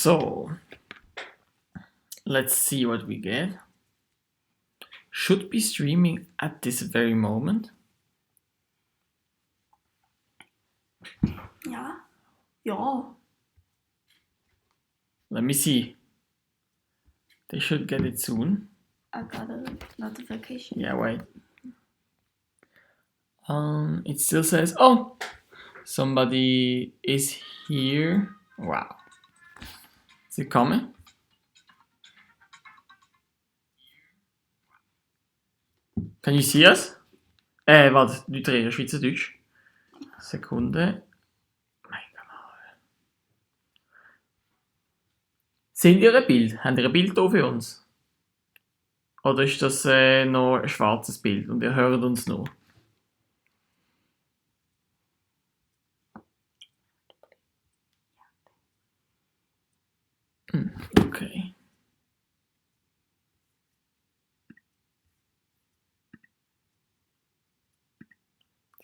So, let's see what we get. Should be streaming at this very moment. Ja. Ja. Let me see. They should get it soon. I got a notification. Yeah, wait. It still says, oh, somebody is here. Wow. Is it coming? Can you see us? Warte, Deutsch, Schweizerdeutsch. Sekunde. Mein Kanal. Seht ihr ein Bild? Habt ihr ein Bild hier für uns? Oder ist das noch ein schwarzes Bild und ihr hört uns noch? Okay.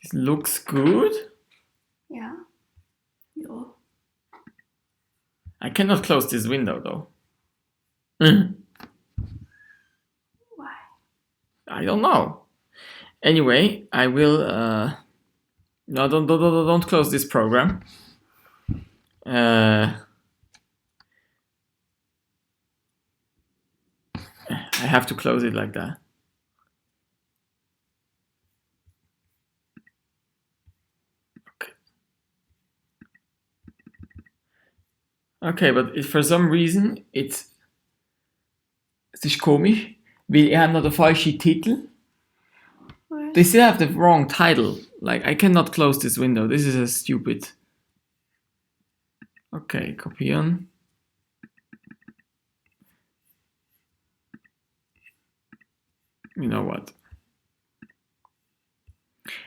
This looks good. Ja. Ja. I cannot close this window though. Why? I don't know. Anyway, I will. No, don't close this program. I have to close it like that. Okay, but for some reason es ist komisch, weil ihr habt noch den falschen Titel. They still have the wrong title. Like, I cannot close this window. This is a stupid. Okay, kopieren. You know what?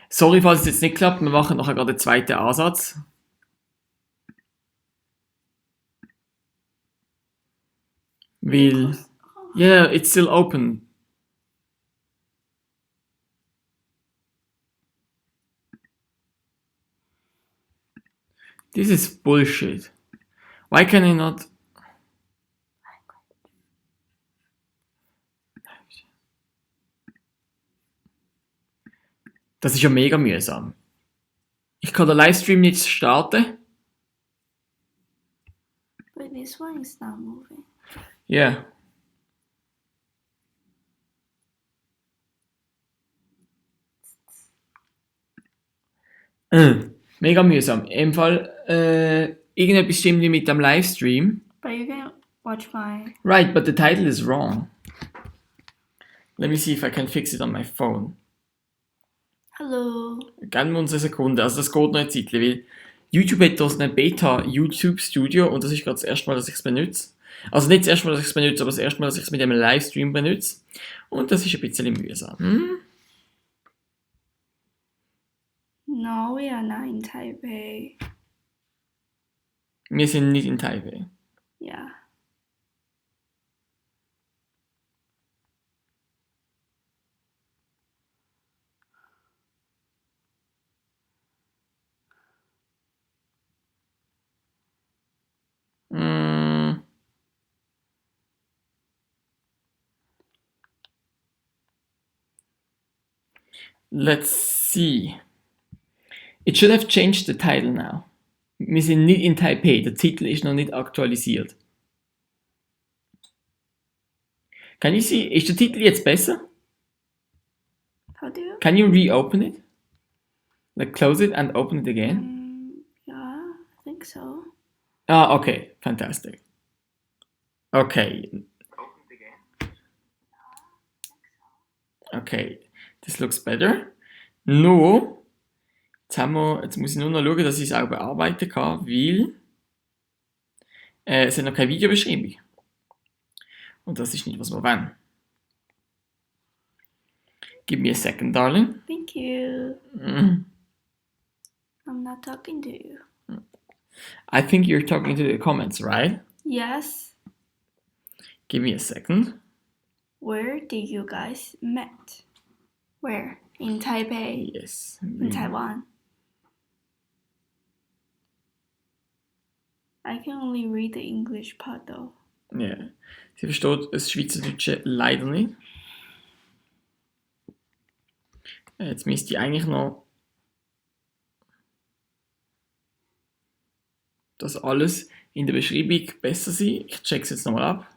Sorry, falls es jetzt nicht klappt. Wir machen nachher gerade den zweiten Ansatz. Weil, yeah, it's still open. This is bullshit. Why can I not? Das ist ja mega mühsam. Ich kann den Livestream nicht starten. But this one is not moving. Yeah. Mega mühsam. Im Fall, irgendetwas stimmt nicht mit dem Livestream. But you can watch my... Right, but the title is wrong. Let me see if I can fix it on my phone. Hello. Geben wir uns eine Sekunde. Also das geht noch eine Zeit, weil YouTube hat das eine Beta YouTube Studio und das ist gerade das erste Mal, dass ich es benutze. Also nicht das erste Mal, dass ich es benutze, aber das erste Mal, dass ich es mit einem Livestream benutze. Und das ist ein bisschen mühsam. No, we are not in Taipei. Wir sind nicht in Taipei. Yeah. Let's see. It should have changed the title now. Wir sind nicht in Taipei. Der Titel ist noch nicht aktualisiert. Can you see? Ist der Titel jetzt besser? How do you? Can you reopen it? Like close it and open it again? Yeah, I think so. Ah, okay. Fantastic. Okay. Open it again. Okay. This looks better. Nur, jetzt muss ich nur noch schauen, dass ich es auch bearbeiten kann, weil es hat noch keine Videobeschreibung. Und das ist nicht, was wir wollen. Give me a second, darling. Thank you. I'm not talking to you. I think you're talking to the comments, right? Yes. Give me a second. Where did you guys met? Where? In Taipei? Yes. In Taiwan? I can only read the English part though. Ja. Sie versteht das Schweizerdeutsche leider nicht. Jetzt müsste ich eigentlich noch das alles in der Beschreibung besser sein. Ich check's jetzt nochmal ab.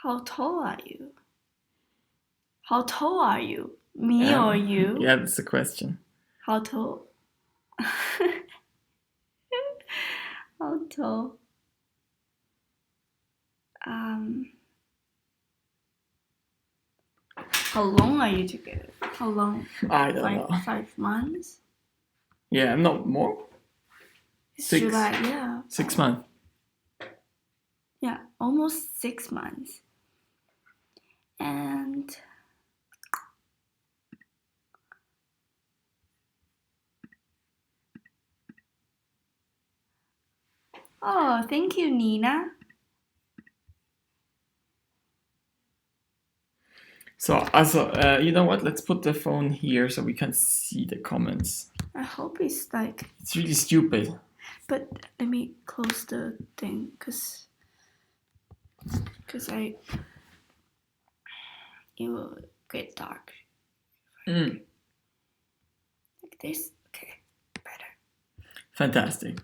How tall are you? How tall are you? Me or you? Yeah, that's the question. How tall? How tall? How long are you together? How long? I don't know. 5 months? Yeah, not more. It's 6. July, yeah. 6 months. Yeah, almost 6 months. And oh, thank you, Nina. So, also, you know what? Let's put the phone here so we can see the comments. I hope it's like, It's really stupid. but let me close the thing, cause it will get dark. Mm. Like this. Okay, better. Fantastic.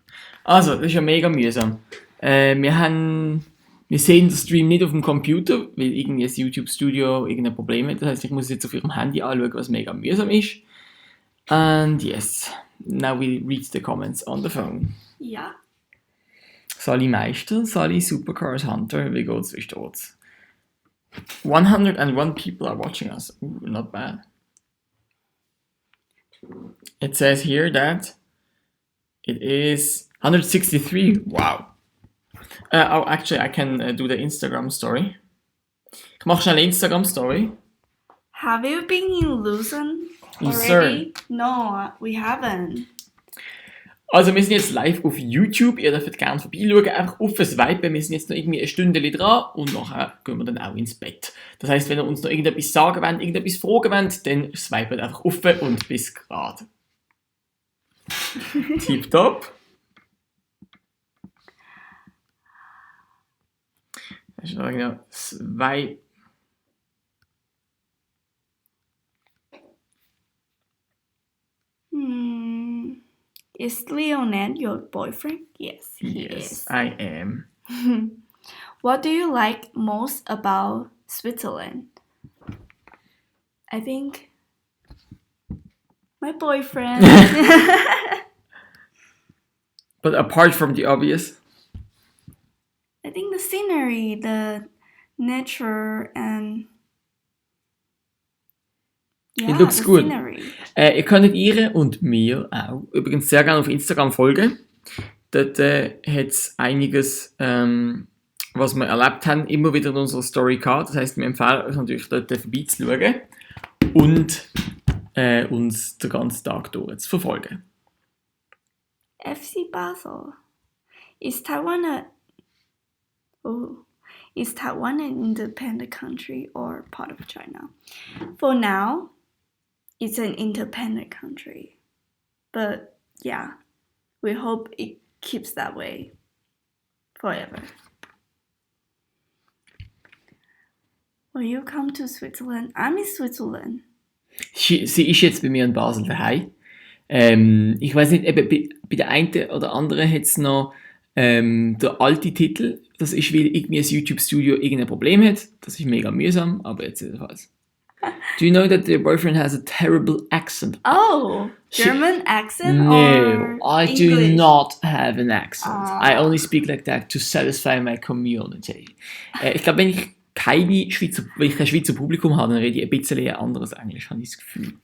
Also, das ist ja mega mühsam. Wir sehen den Stream nicht auf dem Computer, weil irgendwie das YouTube Studio irgendein Problem hat. Das heißt, ich muss es jetzt auf ihrem Handy anschauen, was mega mühsam ist. And yes, now we read the comments on the phone. Ja. Sally Meister, Sally Supercars Hunter, wie geht's, wie steht's? 101 people are watching us. Ooh, not bad. It says here that it is 163. Wow. Oh, actually, I can do the Instagram story. Ich mache schnell eine Instagram Story. Have you been in Lucerne Lucerne. already? No, we haven't. Also wir sind jetzt live auf YouTube, ihr dürft gerne vorbeischauen, einfach auf das Swipen, wir sind jetzt noch irgendwie eine Stunde dran und nachher gehen wir dann auch ins Bett. Das heisst, wenn ihr uns noch irgendetwas sagen wollt, irgendetwas fragen wollt, dann swipet einfach auf und bis gerade. Tipptopp. Das ist noch genau Swipe. Is Leonette your boyfriend? Yes, he Yes, is. I am. What do you like most about Switzerland? I think my boyfriend. But apart from the obvious. I think the scenery, the nature, and It looks the good. scenery. Ihr könnt ihr und mir auch übrigens sehr gerne auf Instagram folgen. Dort hat es einiges, was wir erlebt haben, immer wieder in unserer Story gehabt. Das heisst, wir empfehlen euch natürlich dort vorbeizuschauen und uns den ganzen Tag durch zu verfolgen. FC Basel. Is Taiwan an independent country or part of China? For now, it's an independent country. But yeah, we hope it keeps that way forever. Will you come to Switzerland? I'm in Switzerland. Sie ist jetzt bei mir in Basel daheim. Ich weiß nicht, eben bei der einen oder anderen hat es noch der alte Titel. Das ist, weil irgendwie ein YouTube-Studio irgendein Problem hat. Das ist mega mühsam, aber jetzt jedenfalls. Do you know that your boyfriend has a terrible accent? Oh, German accent No, or I English? do not have an accent. Ah. I only speak like that to satisfy my community. Ich glaube, wenn ich kein Schweizer Publikum habe, dann rede ich ein bisschen anderes Englisch, habe ich das Gefühl.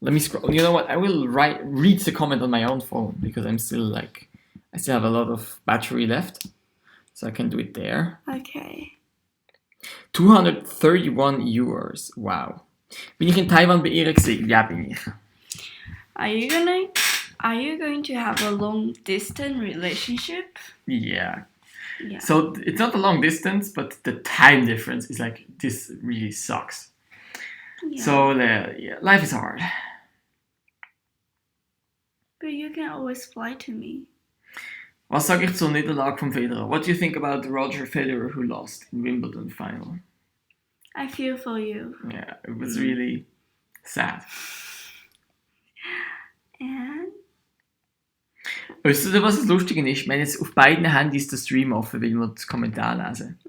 Let me scroll. You know what? I will read the comment on my own phone because I still have a lot of battery left. So I can do it there. Okay. 231 Euros. Wow. Bin ich in Taiwan bei ihr gewesen? Ja, bin ich. Are you going to have a long distance relationship? Yeah. Yeah. So it's not a long distance, but the time difference is like, this really sucks. Yeah. So yeah, life is hard. But you can always fly to me. Was sage ich zur Niederlage von Federer? What do you think about Roger Federer who lost in Wimbledon final? I feel for you. Yeah, it was really sad. And Weißt du, was das Lustige ist? Wir haben jetzt auf beiden Handys den Stream offen, weil wir das Kommentar lesen.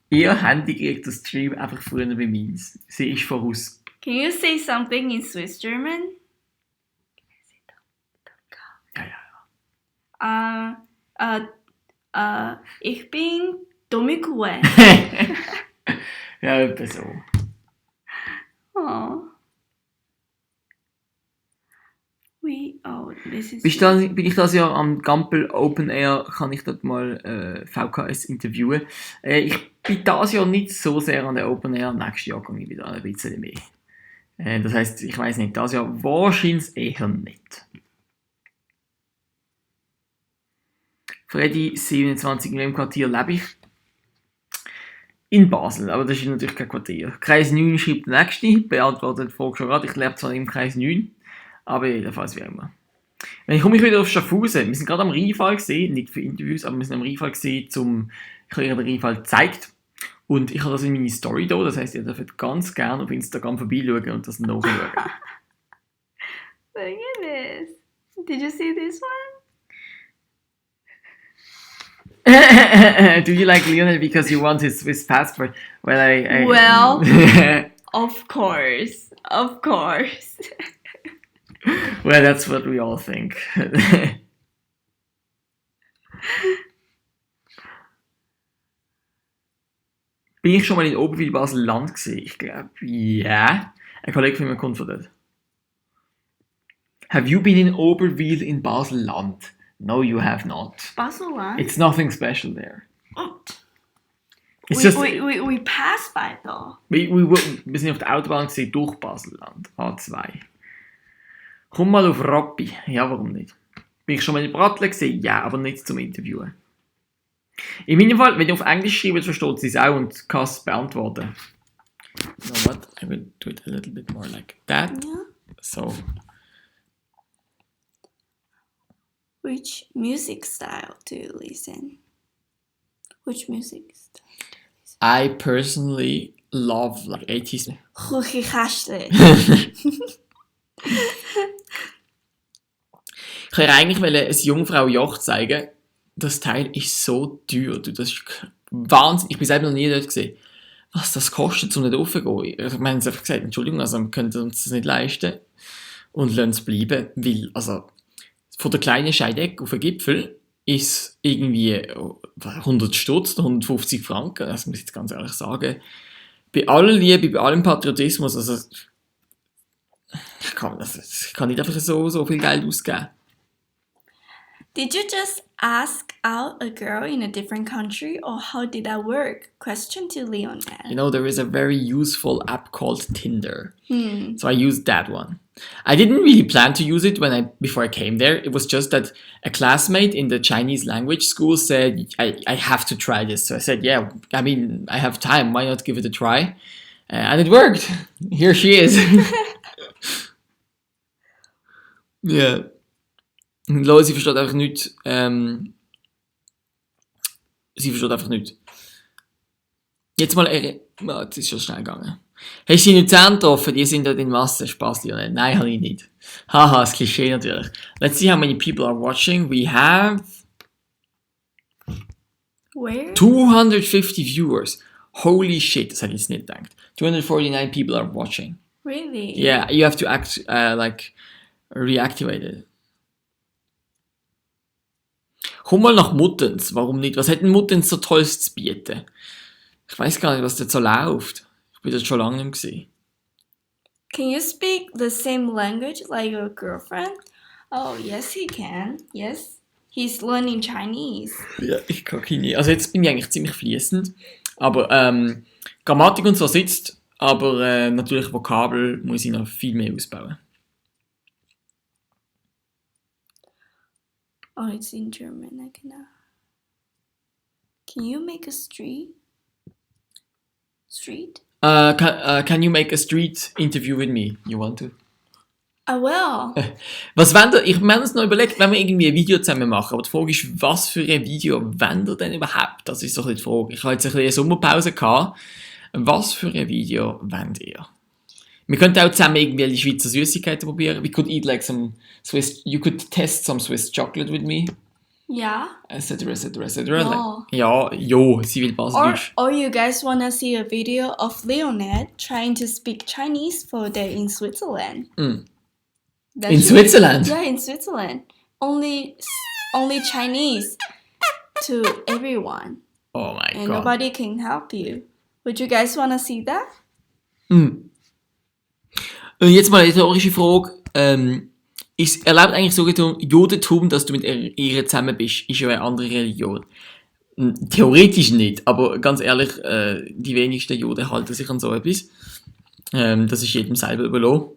Ihr Handy kriegt den Stream einfach früher wie meins. Sie ist voraus. can you say something in Swiss German? Ja, Ich bin Domikue. ja, etwa so. Oh. This is. Bin ich das Jahr am Gampel Open Air, kann ich dort mal VKS interviewen. Ich bin das Jahr nicht so sehr an der Open Air, nächstes Jahr gehe ich wieder ein bisschen mehr. Das heisst, ich weiss nicht, das Jahr wahrscheinlich eher nicht. Freddy, 27, in welchem Quartier lebe ich? In Basel, aber das ist natürlich kein Quartier. Kreis 9 schreibt der nächste, beantwortet die Frage schon gerade. Ich lebe zwar im Kreis 9, aber jedenfalls wie immer. Ich komme wieder auf Schaffhausen. Wir sind gerade am Rheinfall gesehen, nicht für Interviews, aber wir sind am Rheinfall gesehen, ich habe ihr den Rheinfall gezeigt. Und ich habe das in meine Story da, das heisst, ihr dürft ganz gerne auf Instagram vorbeischauen und das nachschauen. Look at this. Did you see this one? Do you like Lionel because you want his Swiss passport? Well, Well. Of course. well, that's what we all think. Bin ich schon mal in Oberwil Basel-Land gewesen? Ich glaube, ja. Ein Kollege von mir kommt von dort. Have you been in Oberwil in Basel-Land? No, you have not. Basel. It's nothing special there. It's we, just we passed by though. wir sind auf der Autobahn gesehen durch Basel-Land. A2. Komm mal auf Rappi. Ja, warum nicht? Bin ich schon mal in Brattle gesehen? Ja, aber nicht zum Interviewen. In meinem Fall, wenn ihr auf Englisch schreibt, versteht sie es auch und kann es beantworten. You know what? I will do it a little bit more like that. Yeah. So. Which music style do you listen? Which music style? I personally love like 80s. Chuchikastle. Ich wollte eigentlich eine Jungfrau-Yacht zeigen. Das Teil ist so teuer. Du, das ist Wahnsinn. Ich bin selber noch nie dort gesehen. Was das kostet, um nicht raufzugehen. Ich meine, sie haben einfach gesagt, Entschuldigung, also wir können uns das nicht leisten. Und lassen es bleiben. Weil, also, von der kleinen Scheidegg auf den Gipfel ist irgendwie 100 Stutz, 150 Franken. Das muss ich jetzt ganz ehrlich sagen. Bei aller Liebe, bei allem Patriotismus, also, ich kann nicht einfach so viel Geld ausgeben. Did you just ask out a girl in a different country or how did that work? Question to Lionel. You know, there is a very useful app called Tinder. So I used that one. I didn't really plan to use it before I came there. It was just that a classmate in the Chinese language school said, I have to try this. So I said, yeah, I mean, I have time. Why not give it a try? And it worked. Here she is. Yeah. Lo, sie versteht einfach nichts. Sie versteht einfach nichts. Jetzt mal jetzt ist schon schnell gegangen. Hast du deine Zähne getroffen? Die sind dort in Masse. Spaß, Lionel. Nein, habe ich nicht. Haha, das Klischee natürlich. Let's see how many people are watching. We have Where? 250 viewers. Holy shit, das hätte ich jetzt nicht gedacht. 249 people are watching. Really? Yeah, you have to reactivate it. Komm mal nach Muttens, warum nicht? Was hat denn Muttens so Tolles zu bieten? Ich weiß gar nicht, was dort so läuft. Ich bin dort schon lange nicht gesehen. Can you speak the same language like your girlfriend? Oh, yes, he can. Yes, he's learning Chinese. Ja, ich kann keine. Also jetzt bin ich eigentlich ziemlich fließend. Aber Grammatik und so sitzt, aber natürlich Vokabel muss ich noch viel mehr ausbauen. Oh, it's in German. I cannot. Can you make a street? Street? Can you make a street interview with me? You want to? I will. Was wollt ihr? Wir haben uns noch überlegt, wenn wir irgendwie ein Video zusammen machen. Aber die Frage ist, was für ein Video wollt ihr denn überhaupt? Das ist so ein bisschen die Frage. Ich habe jetzt ein bisschen eine Sommerpause gehabt. Was für ein Video wollt ihr? Wir könnten auch zusammen irgendwie die Schweizer Süßigkeiten probieren. We could eat like some Swiss... You could test some Swiss chocolate with me. Yeah. Etc. No. Ja, jo, sie will Basel-Deutsch. Or you guys want to see a video of Leonette trying to speak Chinese for a day in Switzerland? That In should- Switzerland? Yeah, in Switzerland. Only Chinese to everyone. Oh mein And Gott. nobody can help you. Would you guys want to see that? Und jetzt mal eine rhetorische Frage. Ist erlaubt eigentlich so Judentum, dass du mit ihr zusammen bist? Ist ja eine andere Religion. Theoretisch nicht, aber ganz ehrlich, die wenigsten Juden halten sich an so etwas. Das ist jedem selber überlassen.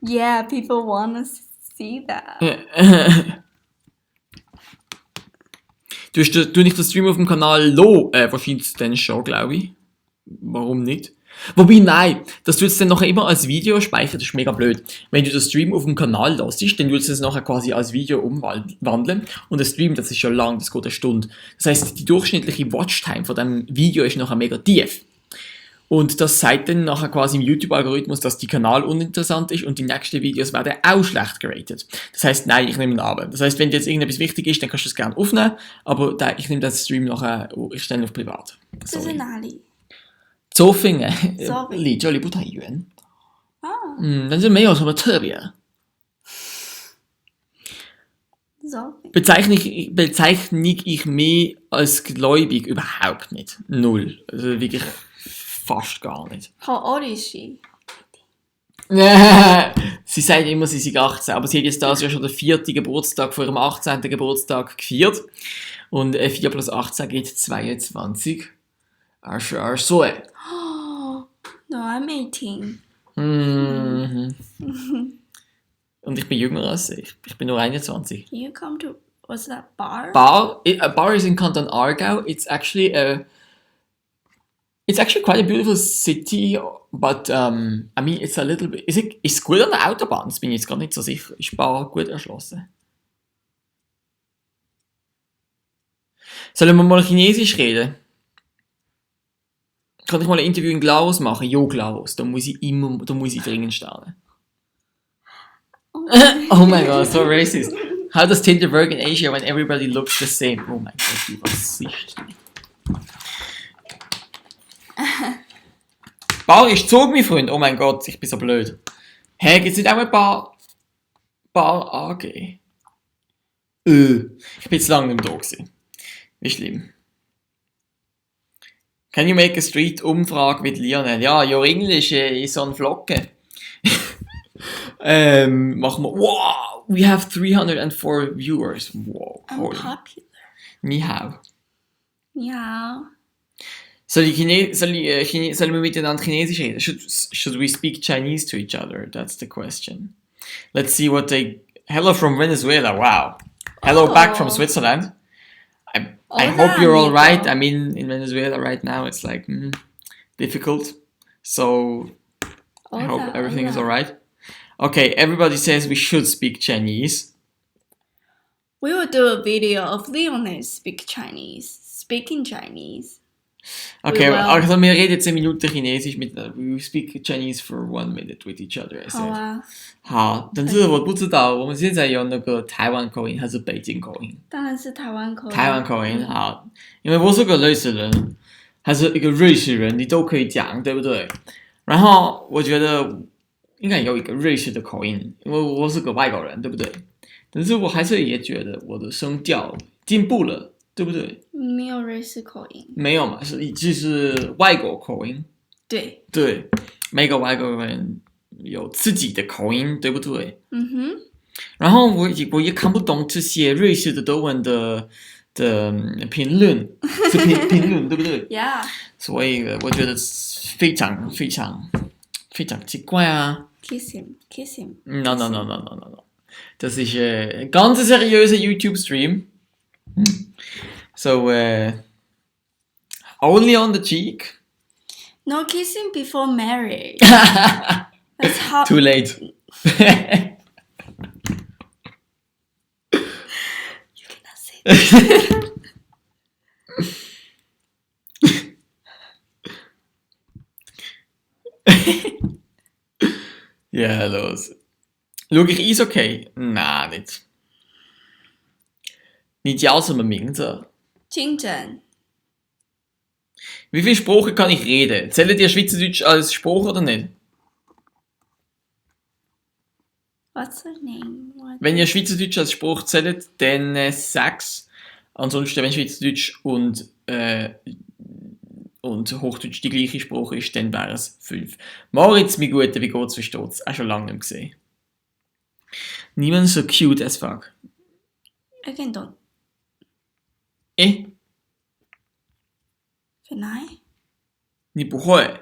Yeah, people want to see that. Du nicht das Stream auf dem Kanal lo, wahrscheinlich dann schon, glaube ich. Warum nicht? Wobei, nein, das tut es dann nachher immer als Video speichern, das ist mega blöd. Wenn du das Stream auf dem Kanal lässt, dann willst du es nachher quasi als Video umwandeln. Und der Stream, das ist schon lang, das geht eine Stunde. Das heisst, die durchschnittliche Watchtime von dem Video ist nachher mega tief. Und das sagt dann nachher quasi im YouTube-Algorithmus, dass die Kanal uninteressant ist und die nächsten Videos werden auch schlecht geratet. Das heisst, nein, ich nehme ihn ab. Das heisst, wenn dir jetzt irgendetwas wichtig ist, dann kannst du es gerne aufnehmen, aber ich nehme den Stream nachher, ich stelle ihn auf privat. 这是哪里？ Zofingen ？Zofingen 离这里不太远，啊但是没有什么特别。 ，Zofingen. Bezeichne ich mich als gläubig überhaupt nicht. Null. Also wirklich fast gar nicht. How old is she? Sie sagt immer, sie sei 18, aber sie hat jetzt das Jahr schon den 4. Geburtstag vor ihrem 18. Geburtstag gefeiert. Und 4 plus 18 geht 22. So. No, I'm 18. Und ich bin jünger als sie. Ich bin nur 21. Can you come to what's that bar? Bar is in Canton Aargau. It's actually quite a beautiful city, but I mean it's a little bit. Ist gut an der Autobahn? Das bin ich jetzt gar nicht so sicher. Ist Bar gut erschlossen? Sollen wir mal Chinesisch reden? Kann ich mal ein Interview in Glarus machen? Jo, Glarus. Da muss ich dringend starten. Oh my god, so racist. How does Tinder work in Asia when everybody looks the same? Oh mein Gott, die Rassist. Bar ist Zug, mein Freund. Oh mein Gott, ich bin so blöd. Hä, gibt's nicht auch ein Bar AG? Ich bin jetzt lange nicht mehr da gewesen. Wie schlimm. Can you make a street Umfrage with Lionel? Ja, your English is on Flocke. Machen wir. Wow, we have 304 viewers. Wow, I'm holy. popular. Ni hao. Yeah. Sollen wir miteinander Chinesisch reden? Should we speak Chinese to each other? That's the question. Let's see what they... Hello from Venezuela, wow. Hello back from Switzerland. I hope you're all right. I mean, in Venezuela right now, it's like difficult. So I hope everything is all right. Okay, everybody says we should speak Chinese. We will do a video of Leonard speaking Chinese. Okay, will. also wir reden jetzt 10 Minuten Chinesisch we speak Chinese for 1 minute with each other. I 好 said. 啊，好，但是我不知道我们现在有那个台湾口音还是北京口音？当然是台湾口音。台湾口音好，因为我是个瑞士人，还是一个瑞士人，你都可以讲，对不对？然后我觉得应该有一个瑞士的口音，因为我是个外国人，对不对？但是我还是也觉得我的声调进步了，对不对？没有瑞士口音。没有嘛，就是外国口音。对。对，每个外国人有自己的口音，对不对？嗯哼。然后我也看不懂这些瑞士的德文的评论，是评论对不对 Yeah. 所以我觉得非常奇怪啊。Kiss him. No. Das ist ein ganz seriöser YouTube-Stream. So, only on the cheek. No kissing before marriage. That's how. Too late. Ja, los. Schau ich Eishockey? Nein, nicht. 你叫什么名字？金正 Wie viele Sprachen kann ich reden? Zählt ihr Schweizerdeutsch als Spruch oder nicht? What's her name? Wenn ihr Schweizerdeutsch als Spruch zählt, dann 6. Ansonsten, wenn Schweizerdeutsch und Hochdeutsch die gleiche Sprache ist, dann wäre es 5. Moritz, mein Guter, wie geht's, wie steht's? Auch schon lange nicht gesehen. Niemand so cute as fuck. Again, don't. Eh? Can I? 你不会？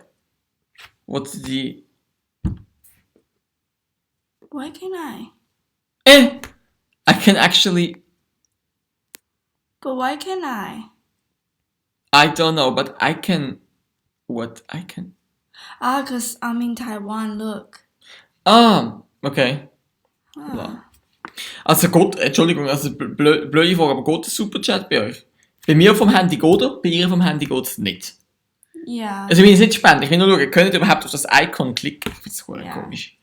我自己 Why can't I? Eh? I can actually. But why can't I? I don't know, but I can. What? I can. Cause I'm in Taiwan, look. Okay. Ah. Ja. Also Gott, Entschuldigung, also blöde Frage, aber geht der Superchat bei euch? Bei mir vom Handy geht er, bei ihr vom Handy geht es nicht. Yeah. Also ich will jetzt nicht spannend, ich will nur schauen, könnt ihr überhaupt auf das Icon klicken? Ich finde es Ja. komisch.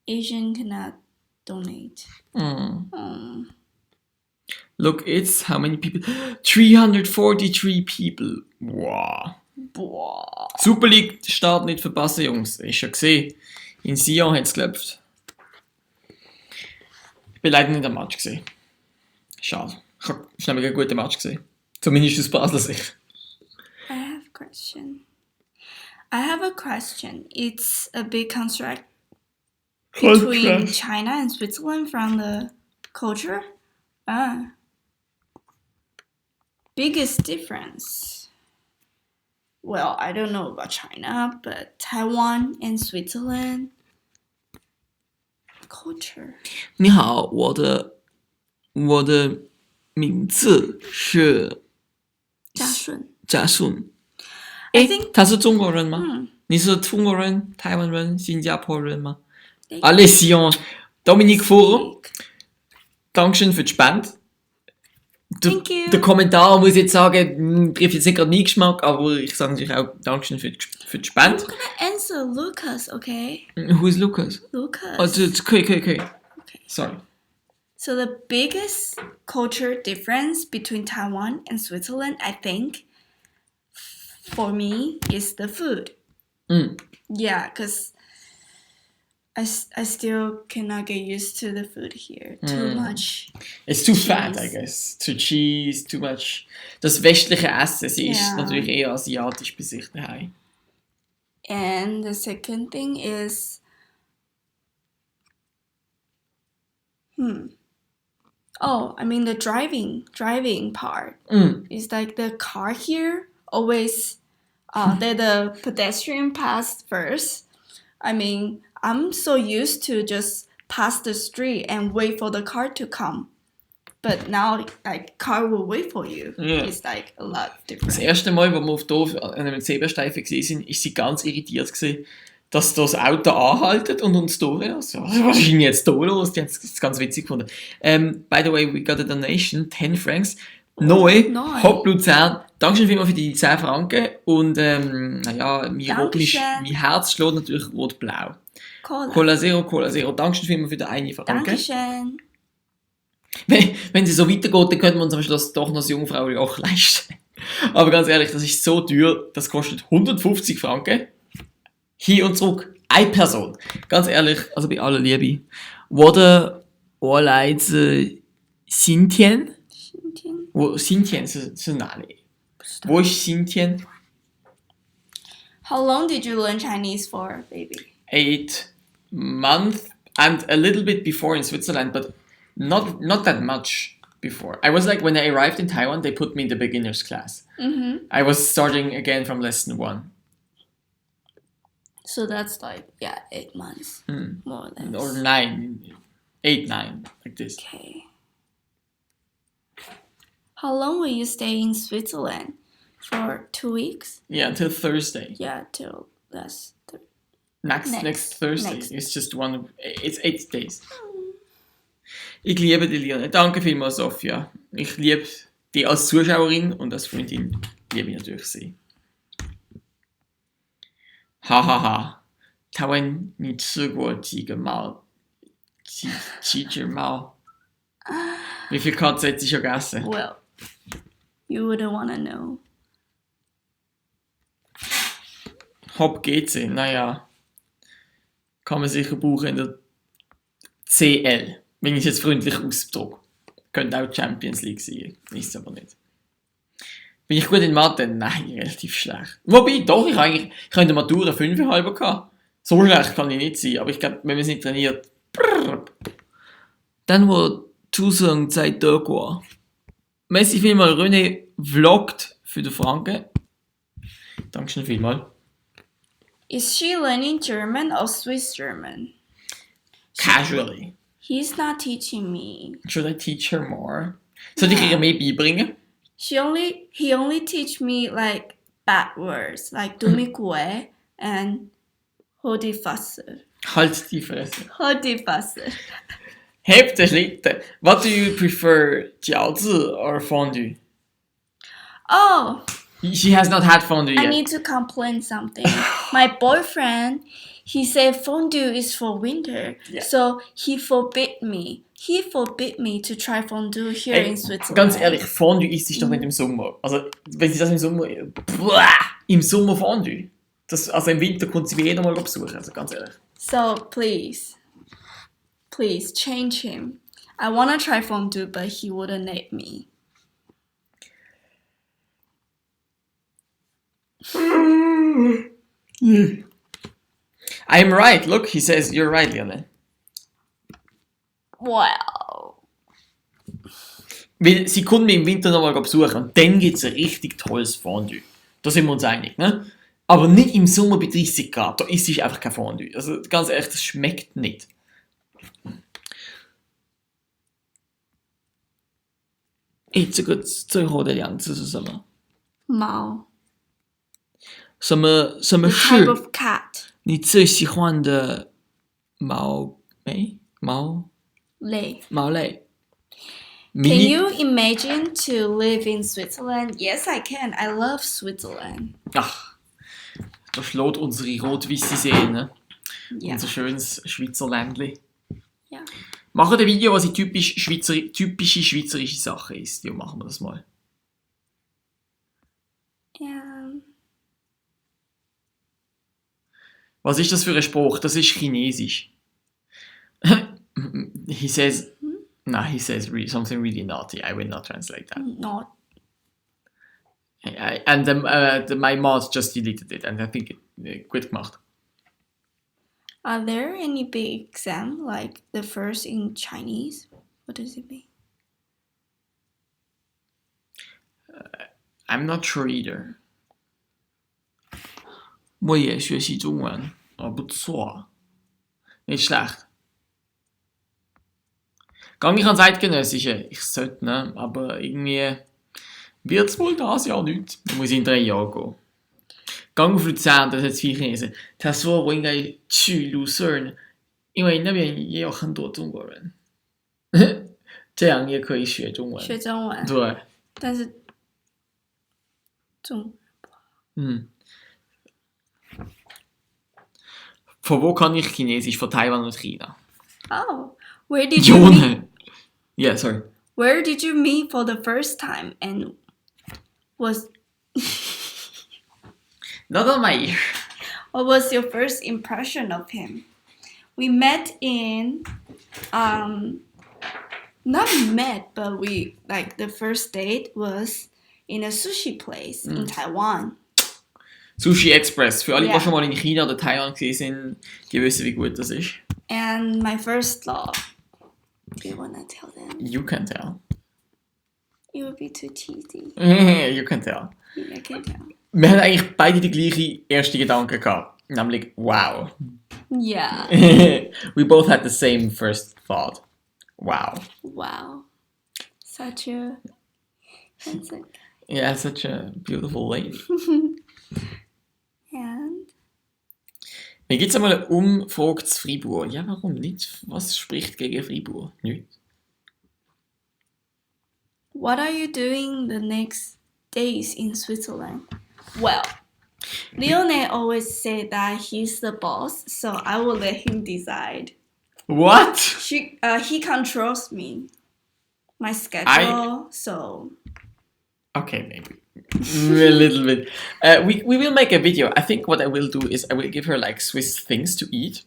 Asian cannot donate. Look, it's how many people? 343 people. Wow. Boah. Super League Start nicht verpassen, Jungs. Ist schon gesehen. In Sion hat es geklopft. Ich bin leider nicht am Match gesehen. Schade. Ich habe nämlich einen guten Match gesehen. Zumindest aus Basler Sicht. I have a question. It's a big contrast between China and Switzerland from the culture. Biggest difference. Well, I don't know about China, but Taiwan and Switzerland culture. 你好，我的名字是嘉顺。 I 诶 think 他是中国人吗？你是中国人、台湾人、新加坡人吗？ they Alles Sion. Dominik Fuhrer, speak. Dankeschön für die Spende. Thank you. Der Kommentar muss ich jetzt sagen, trifft jetzt nicht gerade meinen Geschmack, aber ich sage natürlich auch Dankeschön für die Spende. I'm gonna answer Lucas, okay? Who is Lucas? Lucas. Okay. Sorry. So the biggest culture difference between Taiwan and Switzerland, I think, for me, is the food. Yeah, because I still cannot get used to the food here. Too much. It's too fat, I Cheese. guess. Too cheese, too much. Das westliche Essen, sie ist Ja. natürlich eher asiatisch bei sich daheim. And the second thing is, oh, I mean the driving part. It's like the car here always let the pedestrian pass first. I mean, I'm so used to just pass the street and wait for the car to come. But now, like, car will wait for you. Ja. It's like a lot Das different. erste Mal, als wir auf Dorf an einem Zebrastreifen waren, ist sie ganz irritiert gewesen, dass das Auto anhaltet und uns durchlässt. Was ist denn jetzt da los? Die haben es ganz witzig gefunden. By the way, we got a donation, 10 francs. Neu, neu. Hop Luzern. Dankeschön vielmals für die 10 Franken. Und naja, Dankeschön. mein Herz schlägt natürlich rot-blau. Cola. Cola Zero. Dankeschön vielmals für den 1 Franken. Dankeschön. Wenn sie so weitergeht, dann könnte man uns am Schluss doch noch das Jungfrau auch leisten. Aber ganz ehrlich, das ist so teuer, das kostet 150 Franken. Hin und zurück. Eine Person. Ganz ehrlich, also bei aller Liebe. 我来自新天。新天是哪里？wo ist 新天？ How long did you learn Chinese for, baby? 8 months and a little bit before in Switzerland, but not that much before. I was like, when I arrived in Taiwan, they put me in the beginners class. I was starting again from lesson 1. So that's like, 8 months. More or less. Or 9. 8, 9, like this. Okay. How long will you stay in Switzerland? For 2 weeks? Yeah, until Thursday. Yeah, till last Next Thursday. Next. It's just it's 8 days. Ich liebe dich, Liane. Danke vielmals, Sophia. Ich liebe dich als Zuschauerin und als Freundin liebe ich natürlich sie. Hahaha. 台湾你吃过几个猫？几只猫？ Wie viele Katzen hat sie schon gegessen? Well, you wouldn't wanna know. Hopp GC, naja. Kann man sicher brauchen in der CL. Wenn ich es jetzt freundlich ausdrücke. Könnte auch Champions League sein. Ist es aber nicht. Bin ich gut in Mathe? Nein, relativ schlecht. Wobei, doch, ich habe in der Matura 5,5 gehabt. So schlecht kann ich nicht sein, aber ich glaube, wenn man es nicht trainiert. Brrr. Dann, wo Zusang Zeit da war. Merci vielmal, René vloggt für den Franken. Dankeschön vielmal. Is she learning German or Swiss German? Casually. He's not teaching me. Should I teach her more? Soll ich ihr mehr beibringen? He only teach me like bad words like dumikue and hodifasser. Halt die Fresse. Hodifasser. Heb den Schlitten. What do you prefer, Jiaozi or fondue? Oh, She has not had fondue I yet. need to complain something. My boyfriend, he said fondue is for winter, Yeah. so he forbid me. He forbid me to try fondue here Ey, in Switzerland. ganz ehrlich, Fondue isst sich doch nicht im Sommer. Also, wenn sie das im Sommer... Blah, im Sommer Fondue. Das, also im Winter kommt sie jeder mal besuchen, also ganz ehrlich. So please change him. I wanna try fondue, but he wouldn't let me. I'm right, look, he says you're right, Lionel. Wow. Weil sie kommt mich im Winter nochmal besuchen und dann gibt es ein richtig tolles Fondue. Da sind wir uns einig, ne? Aber nicht im Sommer bei 30 Grad, da isst einfach kein Fondue. Also ganz ehrlich, das schmeckt nicht.这个最后的两字是什么？ Mao. 什么 The type 是 of cat. 你最喜欢的毛类？ Lei. 迷 Can 你 you imagine to live in Switzerland? Yes, I can. I love Switzerland. Ach, da schlägt unsere rot-weiße Seele, ne? Yeah. Unser schönes Schweizer Ländli. Yeah. Machen ein Video, was typische schweizerische Sachen ist. Ja, machen wir das mal. And Was ist das für ein Spruch? Das ist Chinesisch. He says, he says something really naughty. I will not translate that. not. My mod just deleted it, and I think it gut gemacht. Are there any big exam like the first in Chinese? What does it mean? I'm not sure either. 我也学习中文，不错，nicht schlecht. Gang ich an Zeitgenössische? Ich sollte, ne? Aber irgendwie wird es wohl das Jahr nicht. Da muss ich in 3 Jahren gehen. Gang auf Luzern，das hat viel Chinesen。他说我应该去卢瑟呢，因为那边也有很多中国人，这样也可以学中文。学中文。对，但是中 Von wo kann ich Chinesisch? Von Taiwan und China. Oh, where did you meet? Jone! Yeah, sorry. Where did you meet for the first time and was Not on my ear. what was your first impression of him? We met in not met, but we like the first date was in a sushi place in Taiwan. Sushi Express. Für alle, Yeah. die schon mal in China oder Taiwan gesehen sind, die wissen, wie gut das ist. And my first love. Do you wanna tell them? You can tell. It would be too cheesy. You can tell. I can tell. Wir haben eigentlich beide die gleichen ersten Gedanken gehabt. Nämlich, wow. Yeah. We both had the same first thought. Wow. Wow. Such a handsome. Yeah, such a beautiful lady. And Mir gibt es einmal eine Umfrage zu Fribourg. Ja, warum nicht? Was spricht gegen Fribourg? Nichts. What are you doing the next days in Switzerland? Well, Leonard always said that he's the boss, so I will let him decide. What? He controls me, my schedule, so. Okay, maybe. A little bit. We will make a video. I think what I will do is I will give her like Swiss things to eat.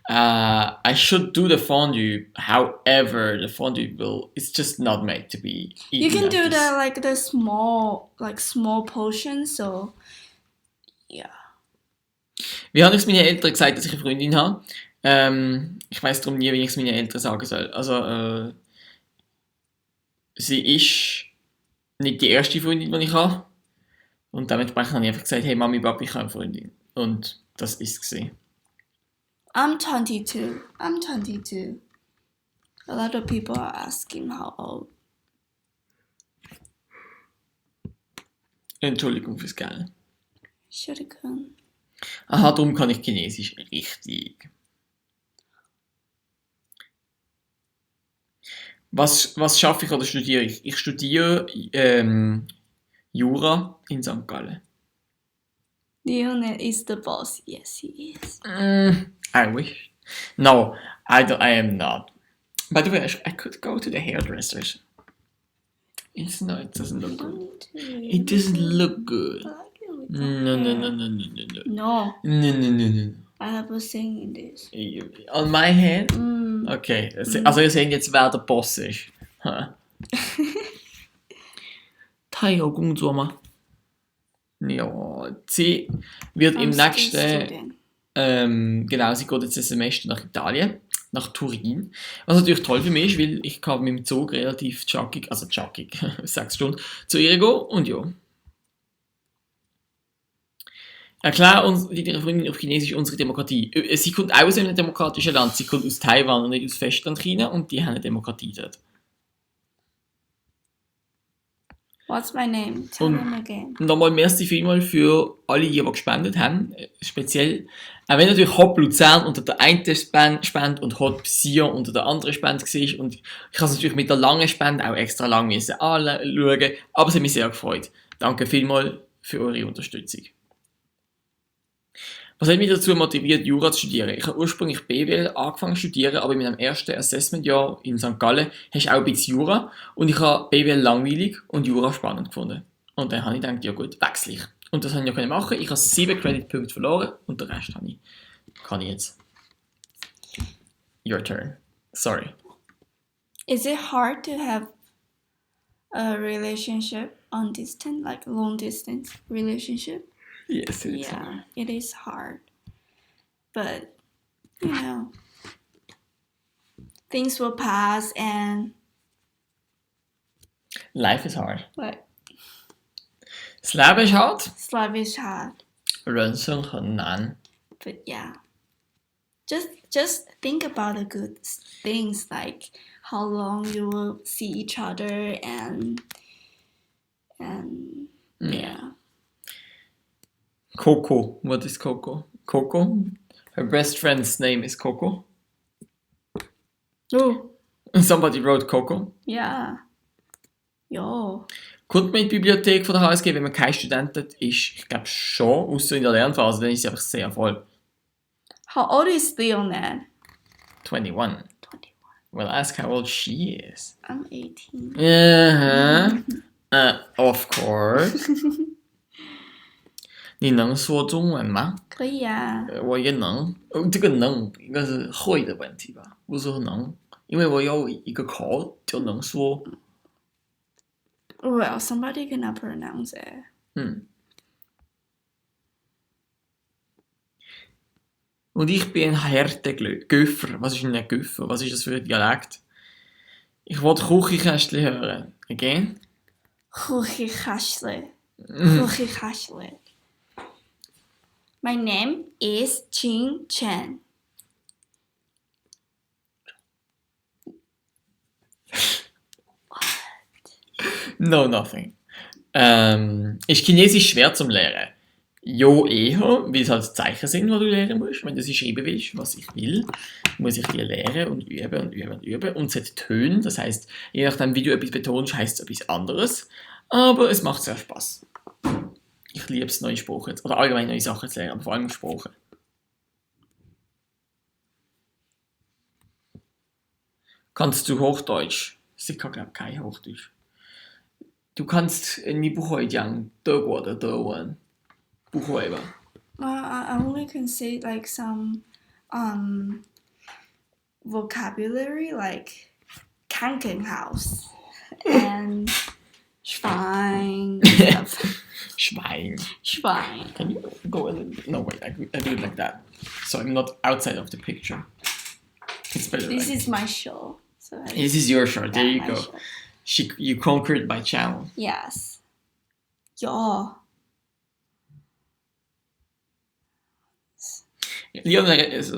I should do the fondue. However, the fondue it's just not made to be eaten. You can like do this. the small portions, so yeah. Wie habe ich es meinen Eltern gesagt, dass ich eine Freundin habe? Ich weiß darum nie, wie ich es meinen Eltern sagen soll. Also, sie ist nicht die erste Freundin, die ich habe. Und dementsprechend habe ich einfach gesagt, hey Mami, Papi, ich habe eine Freundin. Und das ist es gewesen. I'm 22. A lot of people are asking how old. Entschuldigung fürs Gell. Entschuldigung. Aha, darum kann ich Chinesisch richtig. Was schaffe ich oder studiere ich? Ich studiere Jura in St. Gallen. Leonard is the boss. Yes, he is. I wish. No, I am not. By the way, I could go to the hairdressers. It doesn't look good. It doesn't look good. No. No, No. I have a saying in this. On my head? Mm. Okay, also ihr seht jetzt, wer der Boss ist. Teil工作吗? Ja, sie wird im nächsten... genau, sie geht jetzt ein Semester nach Italien, nach Turin. Was natürlich toll für mich ist, weil ich kann mit dem Zug relativ zackig, 6 Stunden, zu ihr gehen und ja. Erklär uns, deine Freundin auf Chinesisch, unsere Demokratie. Sie kommt auch aus einem demokratischen Land, sie kommt aus Taiwan und nicht aus Festland China und die haben eine Demokratie dort. What's my name? Tell them again. Nochmal merci vielmals für alle, die gespendet haben. Speziell, auch wenn natürlich Hop Luzern unter der einen Spende und Hop Sion unter der anderen Spende war. Und ich habe es natürlich mit der langen Spende auch extra lang müssen anschauen. Aber es hat mich sehr gefreut. Danke vielmals für eure Unterstützung. Was hat mich dazu motiviert, Jura zu studieren? Ich habe ursprünglich BWL angefangen zu studieren, aber in meinem ersten Assessmentjahr in St. Gallen hast du auch ein bisschen Jura und ich habe BWL langweilig und Jura spannend gefunden. Und dann habe ich gedacht, ja gut, wechsle ich. Und das habe ich ja machen. Ich habe 7 Creditpunkte verloren und den Rest kann ich jetzt. Your turn. Sorry. Is it hard to have a relationship on distance, like long distance relationship? Yes, it is. Yeah, it is hard. But, you know, things will pass and... Life is hard. What? Das Leben ist hart. Life is hard. 人生很难. But yeah, just think about the good things, like how long you will see each other and yeah. Coco. What is Coco? Coco? Her best friend's name is Coco. Oh, Somebody wrote Coco. yeah. Yo. Kommt man in die Bibliothek von der HSG, wenn man kein Student ist? Ich glaube schon, außer in der Lernphase, dann ist sie einfach sehr voll. How old is Leonard? 21. 21. Well, ask how old she is. I'm 18. Of course. 你能说中文吗？可以啊。我也能。这个能应该是会的问题吧，不是说能，因为我有一个口就能说。Well, somebody cannot pronounce it. Und ich bin ein harter Göffer. Was ist denn ein Göffer? Was ist das für ein Dialekt? Ich wollte Küchenkästchen hören. Again? Küchenkästchen. My name is Jing Chen. No, nothing. Ist Chinesisch schwer zum Lernen? Ja, eher, weil es halt Zeichen sind, die du lernen musst. Wenn du sie schreiben willst, was ich will, muss ich die lernen und üben und üben und üben. Und es hat Töne, das heisst, je nachdem, wie du etwas betonst, heisst es etwas anderes. Aber es macht sehr Spaß. Ich liebe es, neue Sprachen, oder allgemein neue Sachen zu lernen, aber vor allem Sprachen. Kannst du Hochdeutsch? Ich kann, glaube kein Hochdeutsch. Du kannst nicht不会讲德国的德文，不会吧？ I only can say like some vocabulary like Krankenhaus and Schwein stuff. Schwein. Schwein. Can you go a little? No, wait. I do it like that, so I'm not outside of the picture. It's better. This like- is my show. So This is your shirt. There you my go. show. You conquered my channel. Yes. Ja.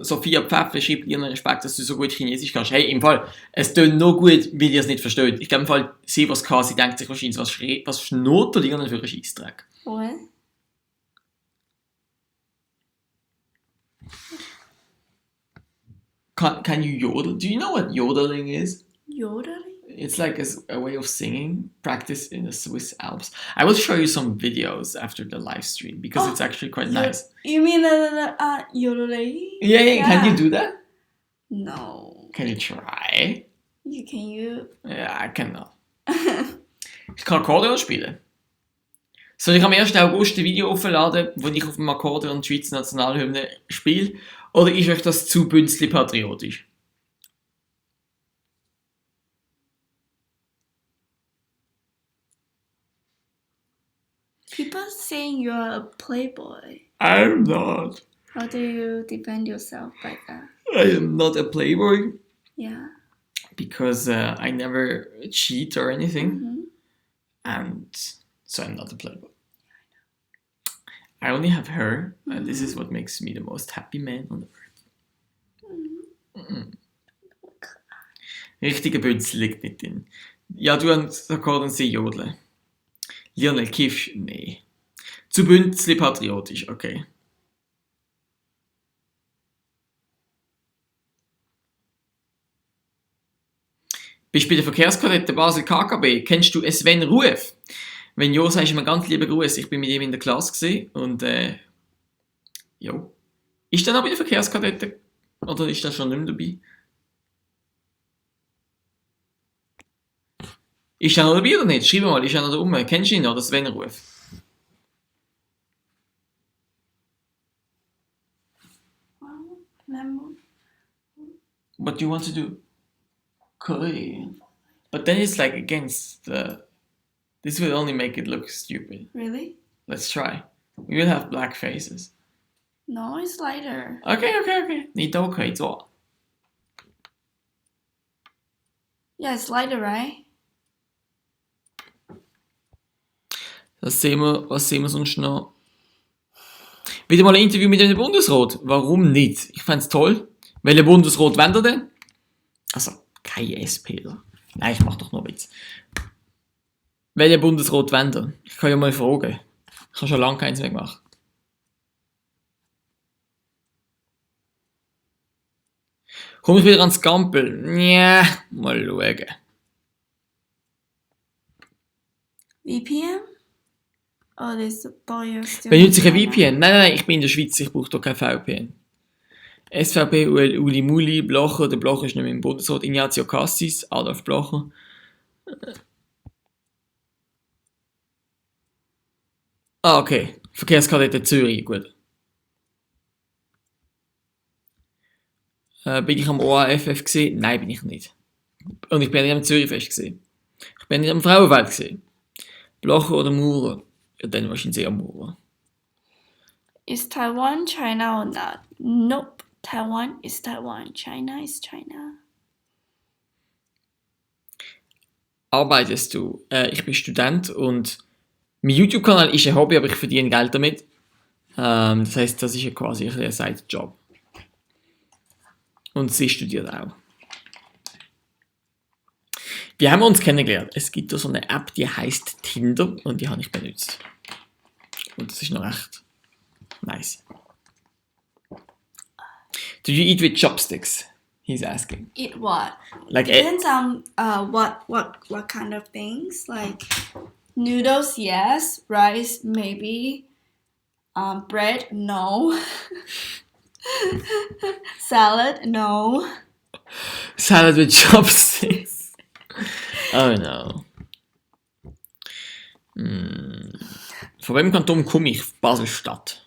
Sophia Pfeffer schreibt Lionel Respekt, dass du so gut Chinesisch kannst. Hey, im Fall, es tönt noch gut, weil ihr es nicht versteht. Ich glaube im Fall, sie was kann, sie denkt sich wahrscheinlich, was schnurrt der Lionel für einen Scheissdreck. What? Can you yodel? Do you know what yodeling is? Yodeling? It's like a way of singing, practice in the Swiss Alps. I will show you some videos after the live stream because it's actually quite nice. You mean yodeling? Yeah, can you do that? No. Can you try? Can you? Ja, I cannot. Ich kann Akkordeon spielen. Soll ich am 1. August ein Video aufladen, wo ich auf dem Akkordeon die Schweizer Nationalhymne spiele? Oder ist euch das zu bünzli patriotisch? People saying you're a playboy. I'm not. How do you defend yourself by that? I am not a playboy Yeah. because I never cheat or anything. Mm-hmm. And so I'm not a playboy. I only have her, and this is what makes me the most happy man on earth. Richtiger Bünzel liegt nicht drin. Ja, du hast Akkord und sie jodeln. Lionel Kiff, nee. Zu Bünzli patriotisch, okay. Bist du bei der Verkehrskadette Basel KKB? Kennst du Sven Ruf? Wenn ja, sagst du mir ganz lieben Gruß. Ich bin mit ihm in der Klasse gewesen und ja. Ist der noch bei der Verkehrskadette? Oder ist der schon nicht mehr dabei? Ist er noch dabei oder nicht? Schreib mal, ist er noch da rum? Kennst du ihn oder Sven Ruf? What do you want to do? Okay. But then it's like against the... This will only make it look stupid. Really? Let's try. We will have black faces. No, it's lighter. Okay. 你都可以做. Yeah, it's lighter, right? Was sehen wir sonst noch? Wieder mal ein Interview mit dem Bundesrat. Warum nicht? Ich fände es toll. Welcher Bundesrat wendet ihr denn? Also, kein SPler. Nein, ich mach doch noch Witz. Welcher Bundesrat wendet ihr? Ich kann ja mal fragen. Ich habe schon lange keins mehr gemacht. Komm ich wieder ans Gampel? Ja, mal schauen. VPN? Oh, this boy you're still. Benutze ich ein VPN? Nein, ich bin in der Schweiz, ich brauche doch kein VPN. SVP, Uli Muli, Blocher, der Blocher ist nicht mehr im Bundesrat, Ignazio Cassis, Adolf Blocher. Okay, Verkehrskadette Zürich, gut. Bin ich am OAFF gesehen? Nein, bin ich nicht. Und ich bin nicht am Zürichfest gesehen. Ich bin nicht am Frauenfeld gesehen. Blocher oder Maurer? Ja, dann wahrscheinlich eher Maurer. Is Taiwan China or not? Nope. Taiwan is Taiwan. China is China. Arbeitest du? Ich bin Student und mein YouTube-Kanal ist ein Hobby, aber ich verdiene Geld damit. Das heisst, das ist ja quasi ein Side-Job. Und sie studiert auch. Wie haben wir uns kennengelernt? Es gibt da so eine App, die heißt Tinder und die habe ich benutzt. Und das ist noch recht Nice. Do you eat with chopsticks? He's asking. Eat what? Like Depends on what kind of things. Like noodles, yes. Rice, maybe. Bread, no. Salad, no. salad with chopsticks. Oh no. Von welchem Kanton komme ich? Basel-Stadt.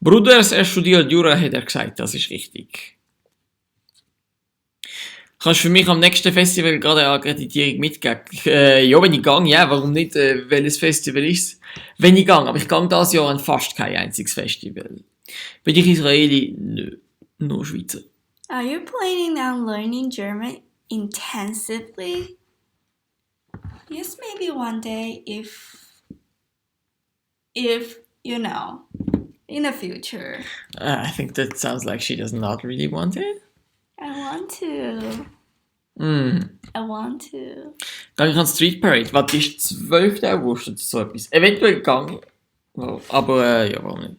Bruders, er studiert Jura, hat er gesagt, das ist richtig. Kannst du für mich am nächsten Festival gerade eine Akkreditierung mitgeben? Ja, wenn ich gehe, ja, warum nicht? Welches Festival ist es? Wenn ich gehe, aber ich gehe dieses Jahr an fast kein einziges Festival. Bin ich Israeli? Nö, nur Schweizer. Are you planning on learning German intensively? Yes, maybe one day if you know, in the future. I think that sounds like she does not really want it. I want to. I want to. Gehe ich an Street Parade? Was ist 12. August oder so etwas? Eventuell gehe ich. Oh, aber ja, warum nicht?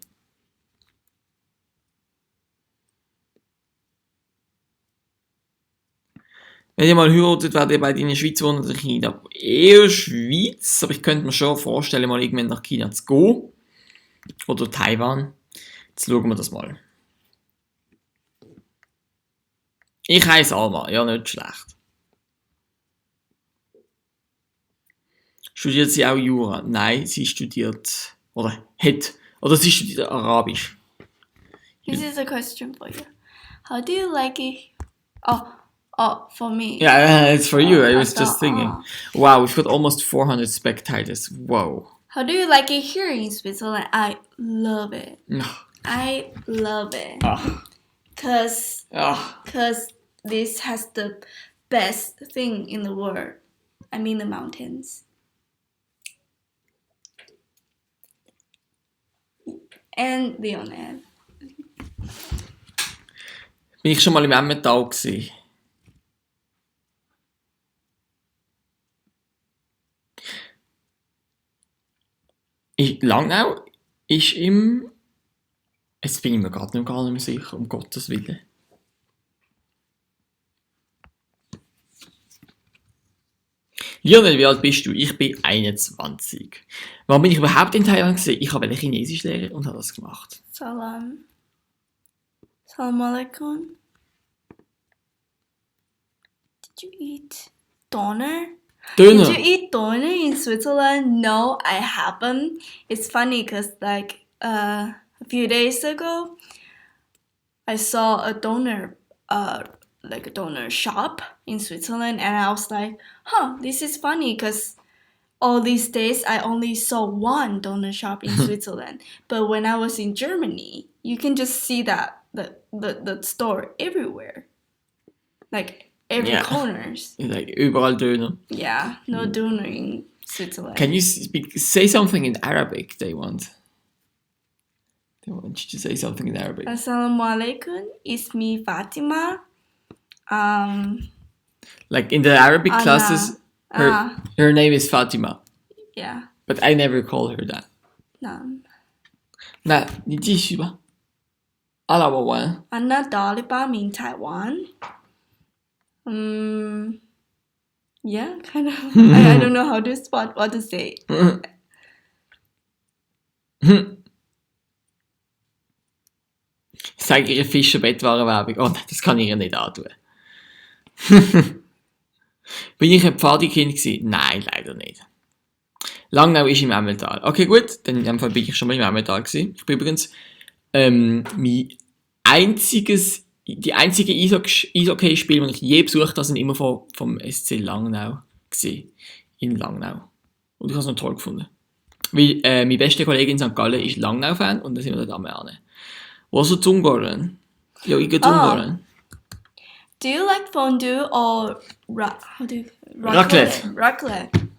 Wenn ihr mal heiratet, werdet ihr beide in der Schweiz wohnen oder China? Eher Schweiz, aber ich könnte mir schon vorstellen, mal irgendwann nach China zu gehen. Oder Taiwan. Jetzt schauen wir das mal. Ich heiße Alma, ja, nicht schlecht. Studiert sie auch Jura? Nein, sie studiert, sie studiert Arabisch. This is a question for you. How do you like it? Oh, for me. Yeah, it's for you. I I was just thought, thinking. Wow, we've got almost 400 spectators. Whoa. How do you like it here in Switzerland? I love it. I love it. Cause this has the best thing in the world. I mean the mountains. And the Onel. Bin ich schon mal im Emmental gewesen? Langnau ist im... Jetzt bin ich mir gerade gar nicht mehr sicher, um Gottes Willen. Lionel, wie alt bist du? Ich bin 21. Warum bin ich überhaupt in Thailand gewesen? Ich habe Chinesisch lernen und habe das gemacht. Salam. Salam alaikum. Did you eat doner? Döner. Did you eat doner in Switzerland? No, I haven't. It's funny because a few days ago, I saw a doner shop in Switzerland, and I was like, this is funny because all these days I only saw one doner shop in Switzerland. But when I was in Germany, you can just see that the store everywhere, like every corners. Like, überall Döner. Yeah, no doner in Switzerland. Can you say something in Arabic they want? They want you to say something in Arabic. Assalamu alaikum, ismi Fatima. Like in the Arabic Anna. classes, her name is Fatima. Yeah, But I never call her that. no. 那你继续吧。阿拉伯文。 Anna Dalibam in Taiwan. Yeah, kind of. I don't know how to spot what to say. Ich zeige ihre Fischer-Bettwarenwerbung. Oh nein, das kann ich ihr nicht antun. Bin ich ein Pfadikind gewesen? Nein, leider nicht. Langnau ist im Emmental. Okay, gut, dann in dem Fall bin ich schon mal im Emmental gewesen. Ich bin übrigens die einzige Eishockey-Spiele, die ich je besucht habe, sind immer vom SC Langnau gewesen. In Langnau. Und ich habe es noch toll gefunden. Weil meine beste Kollegin in St. Gallen ist Langnau-Fan und dann sind wir dort am Lernen. Was ist Ungarn? Ja, ich gehe Ungarn. Do you like fondue or Raclette. Raclette.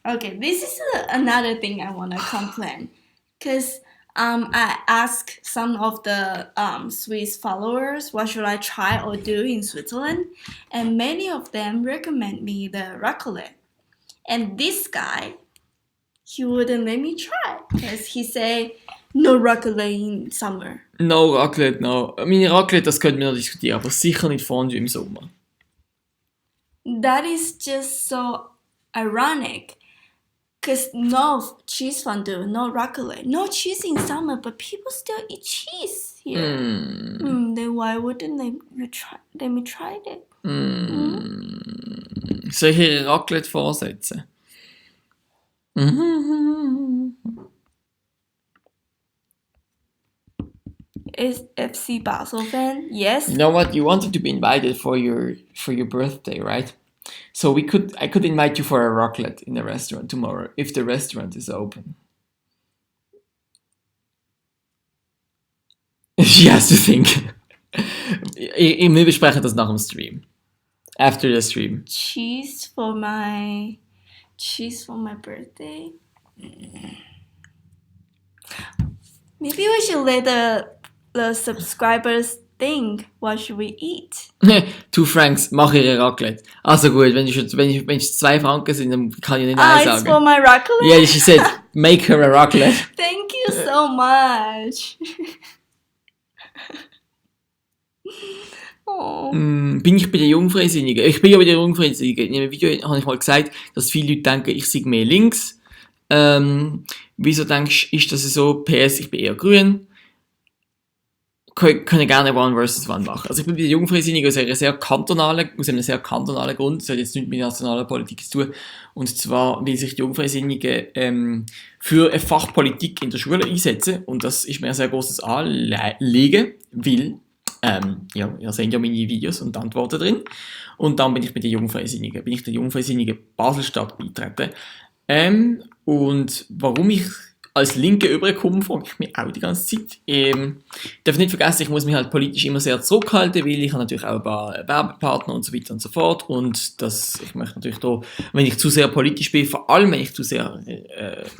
Okay, this is another thing I want to complain. Because I asked some of the Swiss followers what should I try or do in Switzerland. And many of them recommend me the raclette. And this guy, he wouldn't let me try because he say no raclette in summer. No Raclette, no. Meine Raclette, das könnten wir noch diskutieren, aber sicher nicht Fondue im Sommer. That is just so ironic. Because no cheese fondue, no raclette, no cheese in summer, but people still eat cheese here. Then why wouldn't let me try it? Soll ich ihr Raclette vorsetzen? Is FC Basel fan? Yes. You know what? You wanted to be invited for your birthday, right? So I could invite you for a raclette in the restaurant tomorrow if the restaurant is open. She has to think. Wir besprechen das nach dem Stream. After the stream. Cheese for my birthday. Maybe we should let the subscribers think. What should we eat? 2 Francs, mach ihre Raclette. Also gut, wenn es 2 Franken sind, dann kann ich nicht Nein it's for sagen. my raclette? Yeah, she said, make her a raclette. Thank you so much. Oh. Bin ich bei den Jungfreisinnigen? Ich bin ja bei den Jungfreisinnigen. In einem Video habe ich mal gesagt, dass viele Leute denken, ich sei mehr links. Wieso denkst du, ist das so? PS, ich bin eher grün. Können gerne One versus One machen. Also ich bin bei den Jungfreisinnigen aus einem sehr kantonalen Grund. Das hat jetzt nichts mit nationaler Politik zu tun. Und zwar, weil sich die Jungfreisinnigen für eine Fachpolitik in der Schule einsetzen. Und das ist mir ein sehr großes Anliegen, weil ihr seht ja meine Videos und Antworten drin. Und dann bin ich bei den Jungfreisinnigen. Bin ich der Jungfreisinnigen Baselstadt beitreten. Und warum ich als Linke überkomme, frage ich mich auch die ganze Zeit. Ich darf nicht vergessen, ich muss mich halt politisch immer sehr zurückhalten, weil ich habe natürlich auch ein paar Werbepartner und so weiter und so fort. Und ich möchte natürlich da, wenn ich zu sehr politisch bin, vor allem wenn ich zu sehr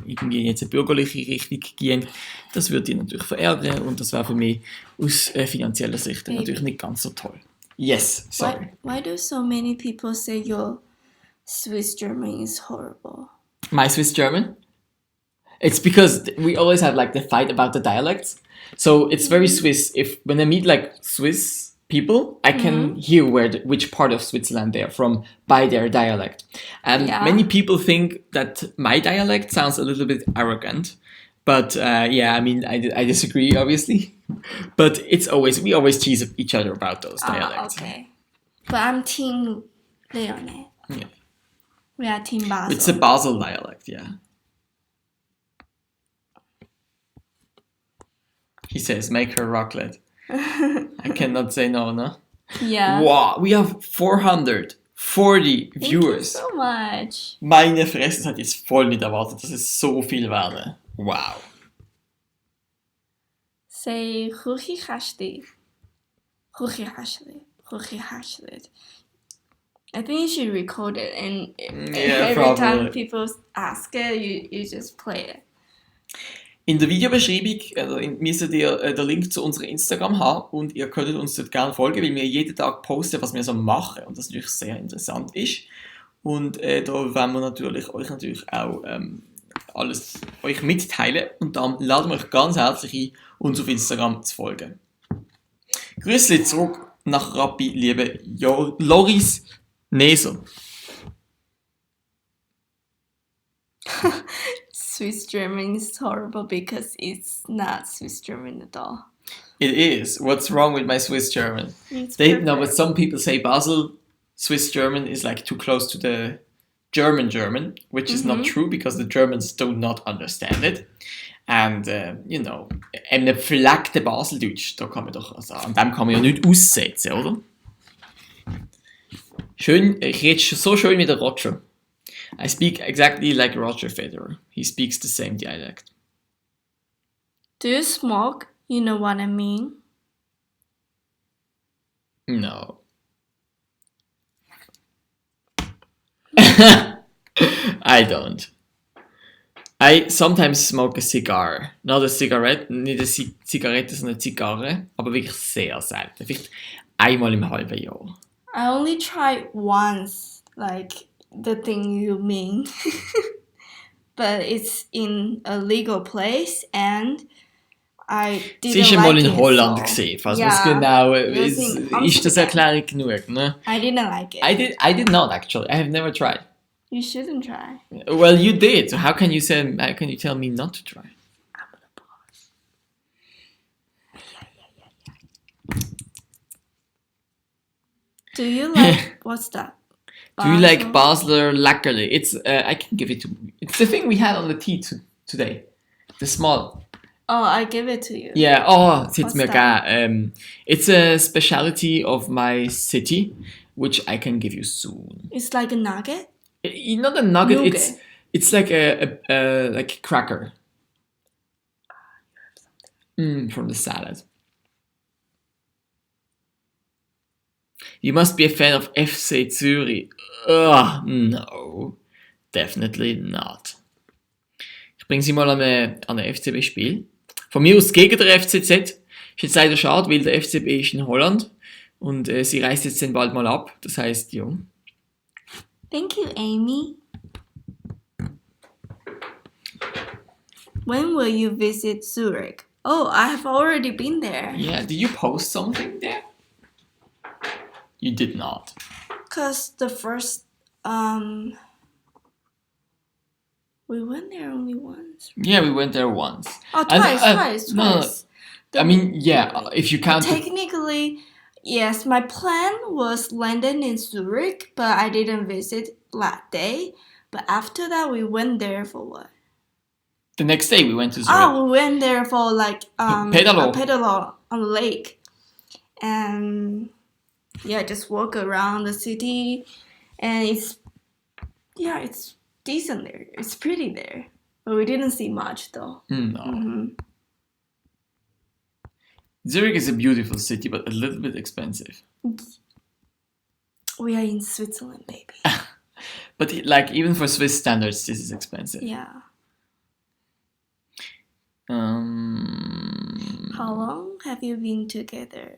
irgendwie jetzt eine bürgerliche Richtung gehe, das würde ich natürlich verärgern und das wäre für mich aus finanzieller Sicht natürlich nicht ganz so toll. Yes, sorry. Why do so many people say your Swiss German is horrible? My Swiss German? It's because we always have like the fight about the dialects. So it's very Swiss. When I meet like Swiss people, I can hear which part of Switzerland they're from by their dialect. And many people think that my dialect sounds a little bit arrogant. But I mean, I disagree, obviously. But we always tease each other about those dialects. Okay. But I'm Team Leone. Yeah. We are Team Basel. It's a Basel dialect, yeah. He says, make her raclette. I cannot say no? Yeah. Wow, we have 440 viewers. Thank you so much. Meine Fresse, das hätte ich jetzt voll nicht erwartet, dass es so viel werden. Wow. Say, Ruchi Hashli. Ruchi Hashli. Ruchi Hashli. I think you should record it and every time people ask it, you just play it. In der Videobeschreibung müsstet ihr den Link zu unserem Instagram haben und ihr könntet uns dort gerne folgen, weil wir jeden Tag posten, was wir so machen und das natürlich sehr interessant ist. Und da wollen wir euch auch alles euch mitteilen und dann laden wir euch ganz herzlich ein, uns auf Instagram zu folgen. Grüßli zurück nach Rappi, liebe Loris Neser. Swiss German is horrible because it's not Swiss German at all. It is. What's wrong with my Swiss German? No, but some people say Basel Swiss German is like too close to the German, which is not true because the Germans do not understand it. And, einem pflegten Baseldeutsch, da kann man doch, also an dem kann man ja nicht aussetzen, oder? Schön, ich rede so schön wie der Roger. I speak exactly like Roger Federer. He speaks the same dialect. Do you smoke? You know what I mean? No. I don't. I sometimes smoke a cigar. Not a cigarette, nicht eine Zigarette, sondern eine Zigarre. Aber wirklich sehr selten. Vielleicht einmal im halben Jahr. I only tried once, like the thing you mean. but it's in a legal place and I didn't Sie ist like einmal in it, Holland so, gewesen, falls yeah, was genau it was ist, in ist das Amsterdam. Erklärung genug, ne? I didn't like it. I did not actually. I have never tried. You shouldn't try. Well, you did. So how can you tell me not to try? I'm the boss. Do you like what's that? Do you like Basel? Basler Leckerli? It's I can give it to you. It's the thing we had on the tea today. The small. Oh, I give it to you. Yeah. Oh, it's What's mir that? it's a specialty of my city, which I can give you soon. It's like a nugget. Not a nugget. Nougat. It's like a like a cracker. From the salad. You must be a fan of FC Zürich. Ugh, no. Definitely not. Ich bringe sie mal an ein FCB-Spiel. Von mir aus gegen den FCZ. Ist jetzt leider schade, weil der FCB ist in Holland. Und sie reist jetzt dann bald mal ab. Das heisst, ja. Thank you, Amy. When will you visit Zurich? Oh, I have already been there. Yeah, did you post something there? You did not. Cause the first we went there only once. Yeah, we went there once. Oh, And, twice. no, I mean, yeah, if you count it. Technically, yes, my plan was landing in Zurich, but I didn't visit that day. But after that, we went there for what? The next day we went to Zurich. Oh, we went there for like Pedalo. a pedalo on the lake, and yeah, just walk around the city, and it's decent there. It's pretty there, but we didn't see much though. No. Zurich is a beautiful city, but a little bit expensive. We are in Switzerland, baby. But like even for Swiss standards, this is expensive. Yeah. How long have you been together?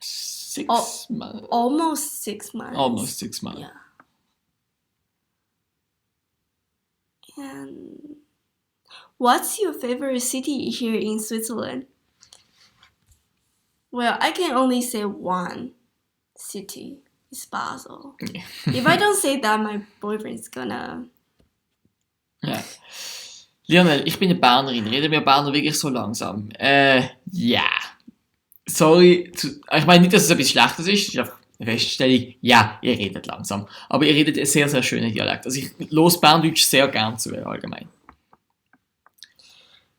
6 months. Almost 6 months. Almost 6 months. Yeah. And what's your favorite city here in Switzerland? Well, I can only say one city. It's Basel. Yeah. If I don't say that, my boyfriend is gonna... Ja. Lionel, ich bin eine Bernerin. Reden wir Berner wirklich so langsam? Ja. Sorry. Ich meine nicht, dass es etwas Schlechtes ist. Es ist einfach eine Feststellung. Ja, ihr redet langsam. Aber ihr redet einen sehr, sehr schönen Dialekt. Also ich los Berndeutsch sehr gern zu, allgemein.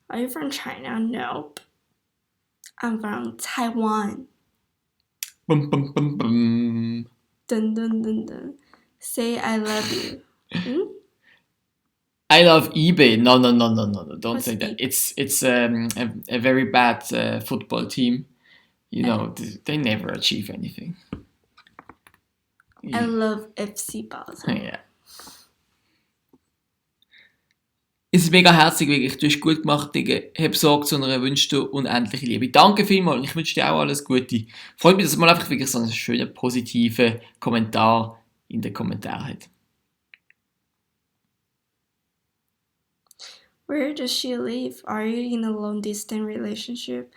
Are you from China? Nope. I'm from Taiwan. Bum, bum, bum, bum. Dun dun dun dun. Say I love you. I love eBay. No. Don't What's say that. eBay? It's a very bad football team. You know, they never achieve anything. I love FC Basel. Ja. Es ist mega herzig, wirklich. Du hast gut gemacht, Digga. Hab Sorge zu einer wünschst du unendliche Liebe. Danke vielmals und ich wünsche dir auch alles Gute. Freut mich, dass man einfach wirklich so einen schönen, positiven Kommentar in den Kommentaren hat. Where does she live? Are you in a long distance relationship?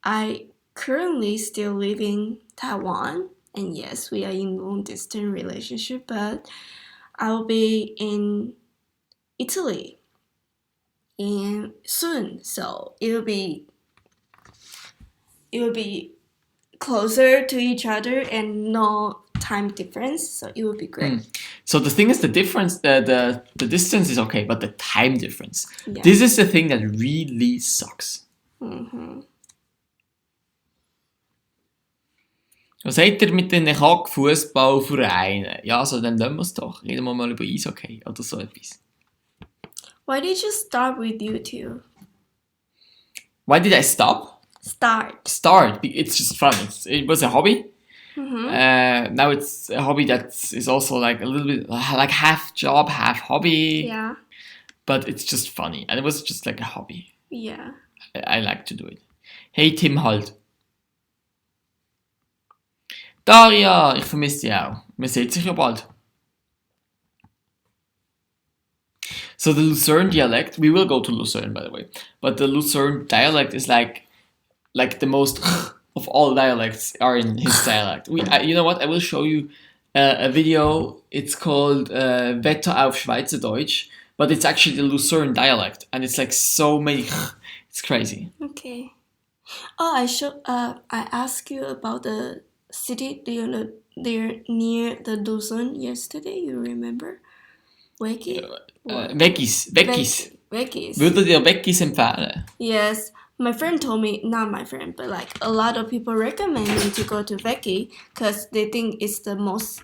I currently still live in Taiwan, and yes, we are in long distance relationship, but I will be in Italy soon, so it will be closer to each other and no time difference, so it will be great. So the thing is, the difference, the distance is okay, but the time difference. Yeah. This is the thing that really sucks. Was seid ihr mit den Kack-Fußballvereinen? Ja, also dann lassen wir es doch. Reden wir mal über Eishockey oder so etwas. Why did you start with YouTube? Why did I stop? Start. It's just fun. It was a hobby. Now it's a hobby that is also like a little bit like half job, half hobby. Yeah. But it's just funny. And it was just like a hobby. Yeah. I like to do it. Hey Tim halt. Daria, ich vermisse dich auch. Man sieht sich ja bald. So the Lucerne dialect, we will go to Lucerne, by the way, but the Lucerne dialect is like the most of all dialects are in his dialect. You know what? I will show you a video. It's called Wetter auf Schweizerdeutsch, but it's actually the Lucerne dialect, and it's like so many. It's crazy. Okay. Oh, I asked you about the city they're near the Lucerne yesterday. You remember? Weki? Weggis. Wekis. Würdet ihr Weggis empfehlen? Yes. My friend told me, not my friend, but like a lot of people recommend me to go to Veki because they think it's the most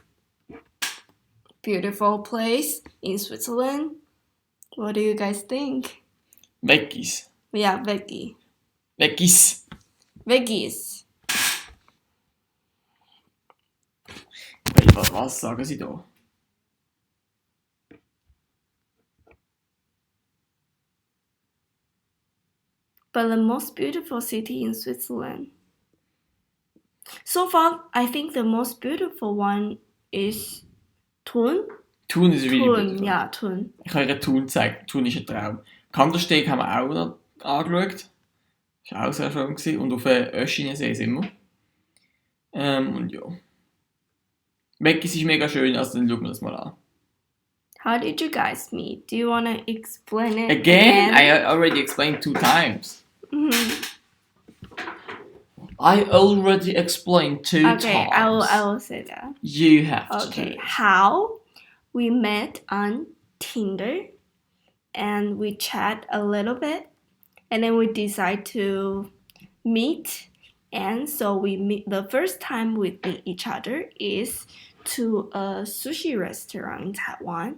beautiful place in Switzerland. What do you guys think? Weggis. Yeah, Veki. Weggis. Veggies. Was sagen sie da? But the most beautiful city in Switzerland. So far, I think the most beautiful one is Thun. Thun ist really Thun, beautiful. ja, Thun. Ich kann euch Thun zeigen. Thun ist ein Traum. Kandersteg haben wir auch noch angeschaut. Das war auch sehr schön gewesen. Und auf den Öschinensee sind wir. Und ja. Weggis ist mega schön, also dann schauen wir das mal an. How did you guys meet? Do you want to explain it Again? I already explained 2 times. Mhm. I already explained 2 times. Okay, I will say that. You have to do Okay, it. how we met on Tinder and we chat a little bit and then we decide to meet, and so we meet. The first time we meet each other is to a sushi restaurant in Taiwan,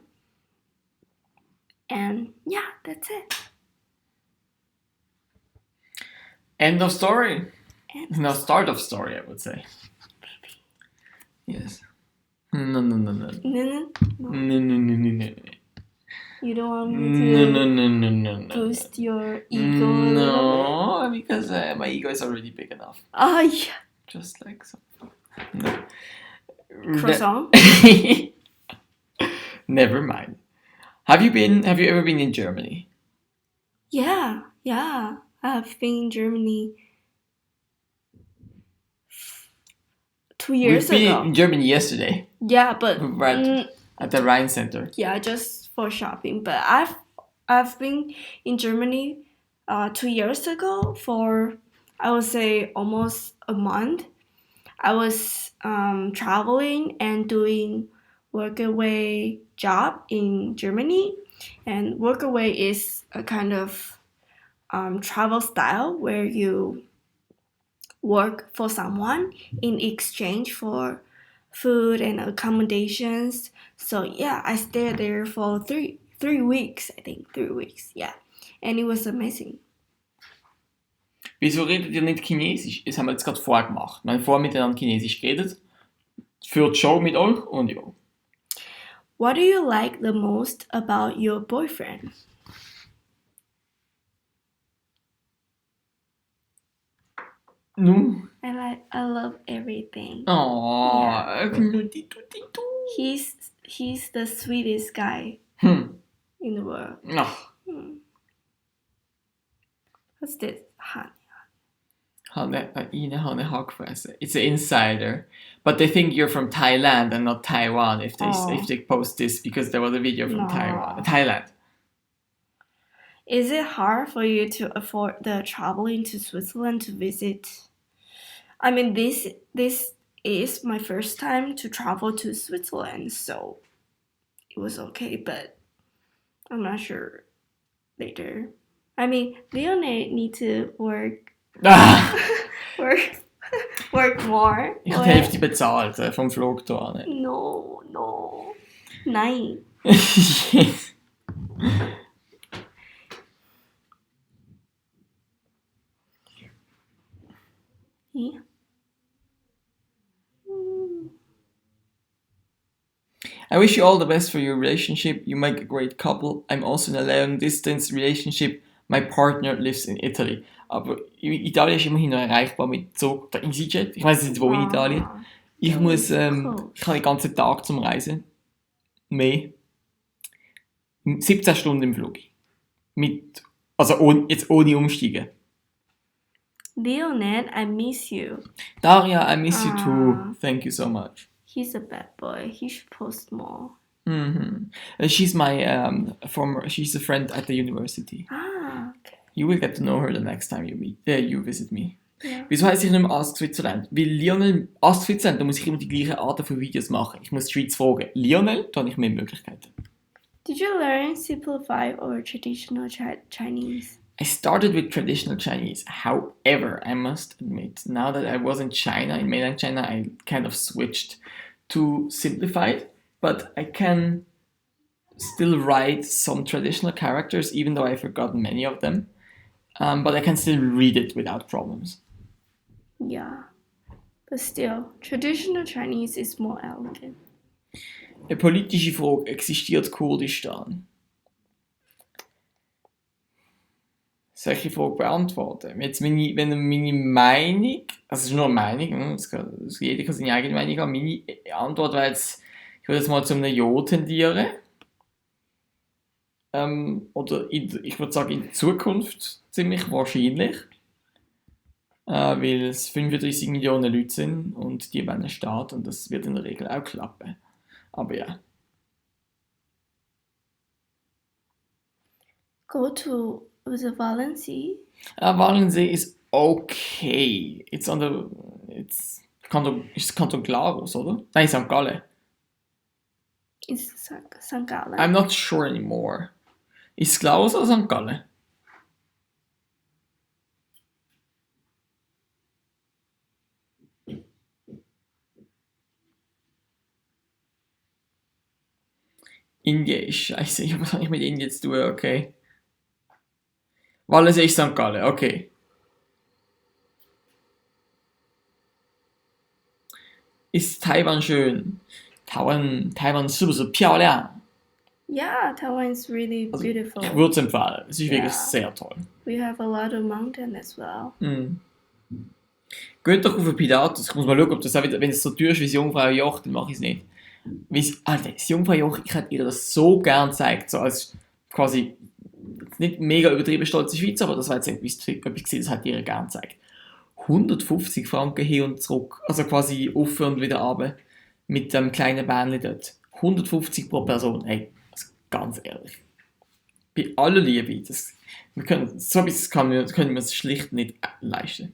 and yeah, that's it. End of story. And No, start of story, I would say. Yes. No. no, you don't want me to No. boost your ego a little No, because my ego is already big enough. bit. Oh yeah, Just like so. No. croissant. Never mind. Have you ever been in Germany? Yeah. I've been in Germany 2 years We've been ago. in Germany yesterday. Yeah, but Right. At the Rhine Center. yeah, just for shopping. But I've been in Germany 2 years ago for, I would say, almost a month. I was traveling and doing workaway job in Germany, and workaway is a kind of travel style where you work for someone in exchange for food and accommodations. So yeah, I stayed there for three weeks, I think. 3 weeks, yeah. And it was amazing. Wieso redet ihr nicht Chinesisch? Das haben wir jetzt gerade vorher gemacht. Wir haben vorher miteinander Chinesisch geredet. Für die Show mit euch und ja. What do you like the most about your boyfriend? Nu. I love everything. Oh, knuddituditu. He's the sweetest guy in the world. Ach, What's this? Han. Ihnen habe ich gefressen. It's an insider. But they think you're from Thailand and not Taiwan if they post this, because there was a video from No. Thailand. Is it hard for you to afford the traveling to Switzerland to visit? I mean, this is my first time to travel to Switzerland, so it was okay, but I'm not sure later. I mean, Leonard need to work Ah, work more. ich habe die Hälfte bezahlt vom Flug da. No. Nein. Yes. Yeah. I wish you all the best for your relationship. You make a great couple. I'm also in a long distance relationship. My partner lives in Italy. Aber Italien ist immerhin noch erreichbar mit Zug oder EasyJet. Ich weiß nicht, wo in Italien. Ich muss, ich habe den ganzen Tag zum Reisen. Mehr. 17 Stunden im Flug. Jetzt ohne Umsteigen. Leonard, I miss you. Daria, I miss you too. Ah. Thank you so much. He's a bad boy. He should post more. She's my she's a friend at the university. Ah, okay. You will get to know her the next time you visit me. Ja. Wieso heiße ich nicht mehr Ask Switzerland? Weil Lionel Ask Switzerland, da muss ich immer die gleichen Arten von Videos machen. Ich muss die Schweiz fragen. Lionel, da habe ich mehr Möglichkeiten. Did you learn simplified or traditional Chinese? I started with traditional Chinese. However, I must admit, now that I was in China, in mainland China, I kind of switched to simplified, but I can still write some traditional characters, even though I've forgotten many of them. But I can still read it without problems. Yeah. But still, traditional Chinese is more elegant. Eine politische Frage: Existiert Kurdistan? Soll ich die Frage beantworten? Jetzt meine Meinung, also es ist nur eine Meinung, jeder kann seine eigene Meinung haben. Meine Antwort wäre jetzt, ich würde jetzt mal zu einem Ja tendieren. Ich würde sagen, in Zukunft ziemlich wahrscheinlich. Weil es 35 Millionen Leute sind und die wollen einen Staat und das wird in der Regel auch klappen. Aber ja. Go to the Valensee. Walensee is okay. Ist Kanton Glarus, oder? Nein, St. Gallen. It's St. Gallen. I'm not sure anymore. Ist es Glarus oder St. Gallen? Indien ist scheiße. Ich habe was mit Indien zu tun, okay. Walensee ist St. Gallen, okay. Ist Taiwan schön? Taiwan 是不是漂亮? Yeah, Taiwan is really beautiful. Ich würde es empfehlen. Es ist Ja. wirklich sehr toll. We have a lot of mountains as well. Geht doch auf den Pilatus. Ich muss mal schauen, ob das auch wieder, wenn es so teuer ist wie das Jungfraujoch, dann mache ich es nicht. Alter, das Jungfraujoch, ich hätte ihr das so gern gezeigt, so als quasi nicht mega übertrieben stolze Schweiz, aber das war jetzt etwas gewesen, das hätte ich ihr gern gezeigt. 150 Franken hin und zurück, also quasi auf und wieder runter mit dem kleinen Bähnchen dort. 150 pro Person, hey, also ganz ehrlich. Bei aller Liebe, so etwas können wir uns schlicht nicht leisten.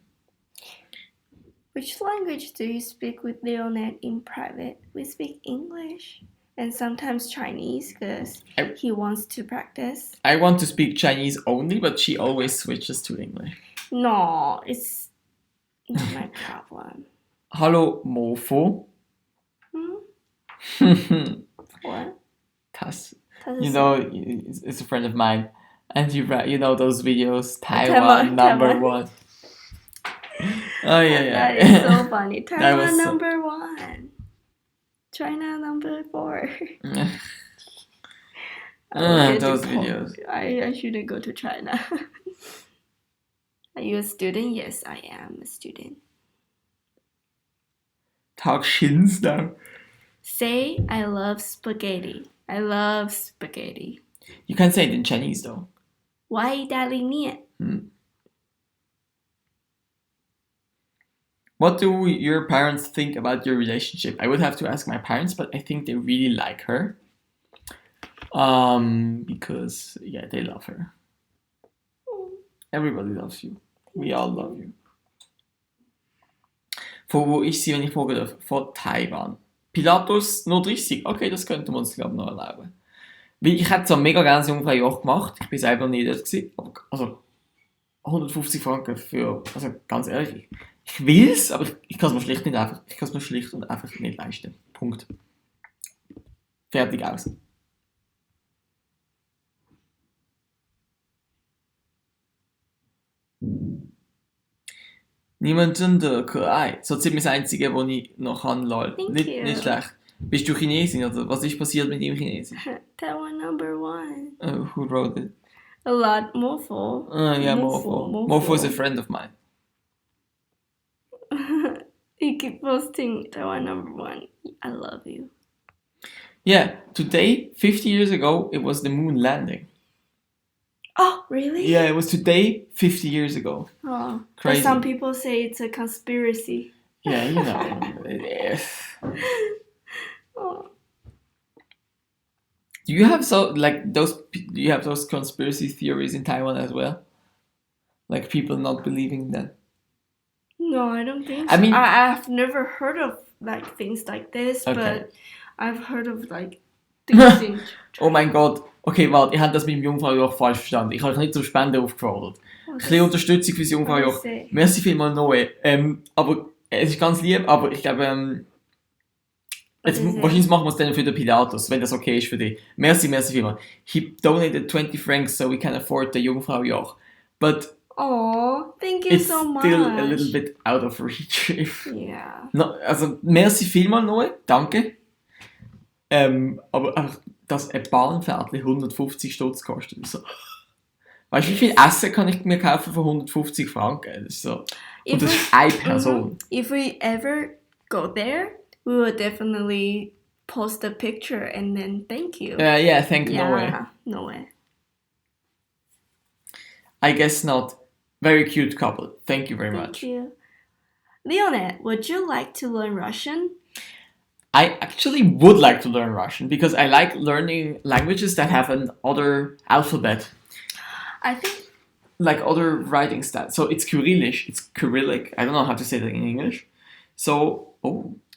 Which language do you speak with Leonard in private? We speak English and sometimes Chinese because he wants to practice. I want to speak Chinese only, but she always switches to English. No, it's not my problem. Hallo Mofo. What? Tas. Das You ist- know, it's a friend of mine, and you know those videos, Taiwan number Taiwan. one. Oh yeah, That yeah. is so funny. That Taiwan was so- number 1. China number 4. Those videos. I shouldn't go to China. Are you a student? Yes, I am a student. Talk shins now. Say I love spaghetti. I love spaghetti. You can say it in Chinese though. 我爱意大利面. What do your parents think about your relationship? I would have to ask my parents, but I think they really like her. Because yeah, they love her. Everybody loves you. We all love you. Von wo ist sie, wenn ich fragen darf? Von Taiwan. Pilatus nur 30. Okay, das könnten wir uns, glaube ich, noch erlauben. Weil ich hätte so mega gerne das Jungfraujoch gemacht. Ich bin selber nie dort gewesen. Aber, also 150 Franken für, also ganz ehrlich, ich will es, aber ich kann es mir schlicht und einfach nicht leisten. Punkt. Fertig aus. Niemand sind kei. So ziemlich das Einzige, was ich noch kann, lol. Thank Nicht, you. nicht schlecht. Bist du Chinesin oder was ist passiert mit dem Chinesisch? Taiwan number 1. Who wrote it? A lot Mofo. Yeah, Mofo. Mofo is a friend of mine. You keep posting Taiwan number 1. I love you. Yeah, today, 50 years ago, it was the moon landing. Oh, really? Yeah, it was today, 50 years ago. Oh, but Crazy. some people say it's a conspiracy. Yeah, you know. Oh. Do you have do you have those conspiracy theories in Taiwan as well? Like people not believing that? No, I don't think I so. mean- I've never heard of like things like this, Okay. but I've heard of like things in Oh mein Gott. Okay, warte, ihr habt das mit dem Jungfraujoch falsch verstanden. Ich habe euch nicht zum Spenden aufgefordert. Ein bisschen Unterstützung fürs Jungfraujoch. Merci vielmals, Noe. Aber es ist ganz lieb, aber ich glaube, jetzt, wahrscheinlich machen wir es dann für den Pilatus, wenn das okay ist für dich. Merci vielmals. He donated 20 francs so we can afford the Jungfraujoch. But Oh, thank you it's so much. still a little bit out of reach. Yeah. No, also, merci vielmals, Noe. Danke. Aber einfach, dass ein Bahnpferdchen 150 Stutz kostet. So. Weißt du, wie viel Essen kann ich mir kaufen für 150 Franken? Das ist so. Und das ist eine Person. If we ever go there, we will definitely post a picture and then thank you. Yeah, thank you, Noe. Yeah, no way. I guess not. Very cute couple. Thank you very much. Thank you. Leonette, would you like to learn Russian? I actually would like to learn Russian because I like learning languages that have an other alphabet, I think like other writing style. So it's Kyrillic. It's Cyrillic. I don't know how to say that in English. So,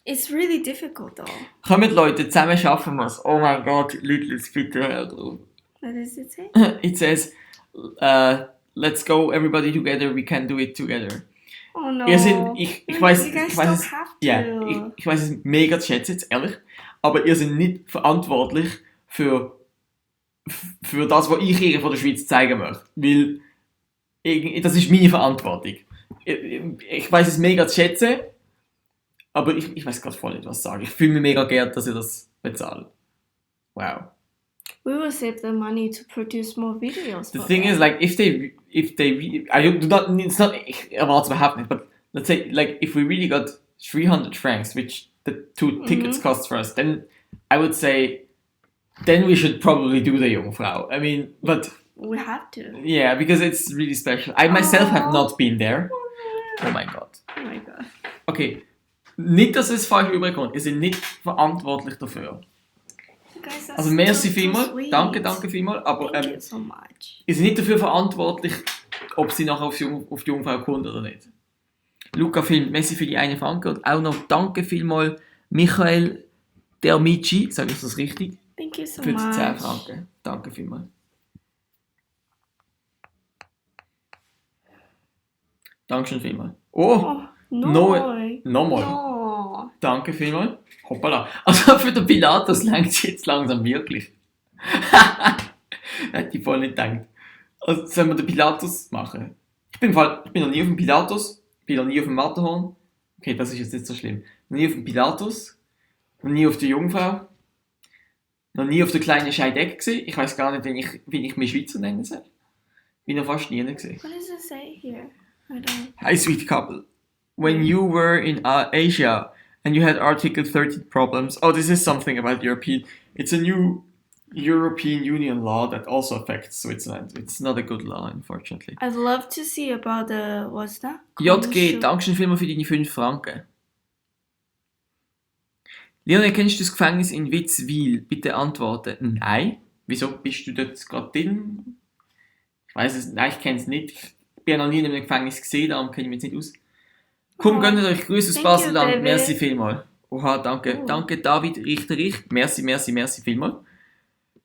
it's really difficult though. Kommt Leute, zusammen schaffen wir es. Oh mein Gott, Leute, bitte hör drauf. What does it say? It says, let's go everybody together, we can do it together. Oh no. Ich weiß, you guys ich weiß don't es, have to. ja, ich weiß es mega zu schätzen, jetzt ehrlich, aber ihr seid nicht verantwortlich für das, was ich ihr von der Schweiz zeigen möchte, weil das ist meine Verantwortung. Ich weiß es mega zu schätzen, aber ich weiß gerade voll nicht, was ich sage. Ich fühle mich mega geehrt, dass ihr das bezahlt. Wow. We will save the money to produce more videos. The for thing them. is, like, if they, I do not, it's not, ich erwarte es überhaupt nicht, but let's say, like, if we really got 300 francs, which the 2 tickets cost for us, then I would say, then we should probably do the Jungfrau. I mean, but, we have to. yeah, because it's really special. I myself have not been there. Oh my god. Oh my god. Okay, nicht, dass es falsch überkommt, ihr seid nicht verantwortlich dafür. You guys are Also, merci so vielmals, sweet. danke vielmals, aber Thank you so much. ihr seid nicht dafür verantwortlich, ob sie nachher auf die Jungfrau kommt oder nicht. Luca Film, merci für die 1 Franken und auch noch danke vielmals Michael Dermici, sage ich das richtig, Thank you so für die much. 10 Franken. Danke vielmals. Dankeschön vielmals. Oh, Oh, no. Nochmal. No. Danke vielmals. Hoppala. Also für den Pilatus längt es jetzt langsam wirklich. Hätte ich voll nicht gedacht. Also sollen wir den Pilatus machen? Ich bin noch nie auf dem Pilatus, bin noch nie auf dem Matterhorn. Okay, das ist jetzt nicht so schlimm. Noch nie auf dem Pilatus, noch nie auf der Jungfrau, noch nie auf der kleinen Scheideck gesehen. Ich weiß gar nicht, wie ich mich Schweizer nennen soll. Bin noch fast nie gesehen. What does it say here? I don't. Hi, sweet couple. When you were in Asia and you had Article 13 problems, oh, this is something about European. It's a new European Union law that also affects Switzerland. It's not a good law, unfortunately. I'd love to see about the what's that? JG, Dankeschön vielmals für deine 5 Franken. Leon, kennst du das Gefängnis in Witzwil? Bitte antworten. Nein. Wieso bist du dort gerade drin? Ich weiß es, nein, ich kenne es nicht. Ich bin ja noch nie in einem Gefängnis gesehen, darum kenne ich mich jetzt nicht aus. Komm, Oh. gönnt euch Grüße aus Thank Baselland. you, David. Merci vielmals. Oha, danke. Oh. Danke, David Richter. Merci vielmals.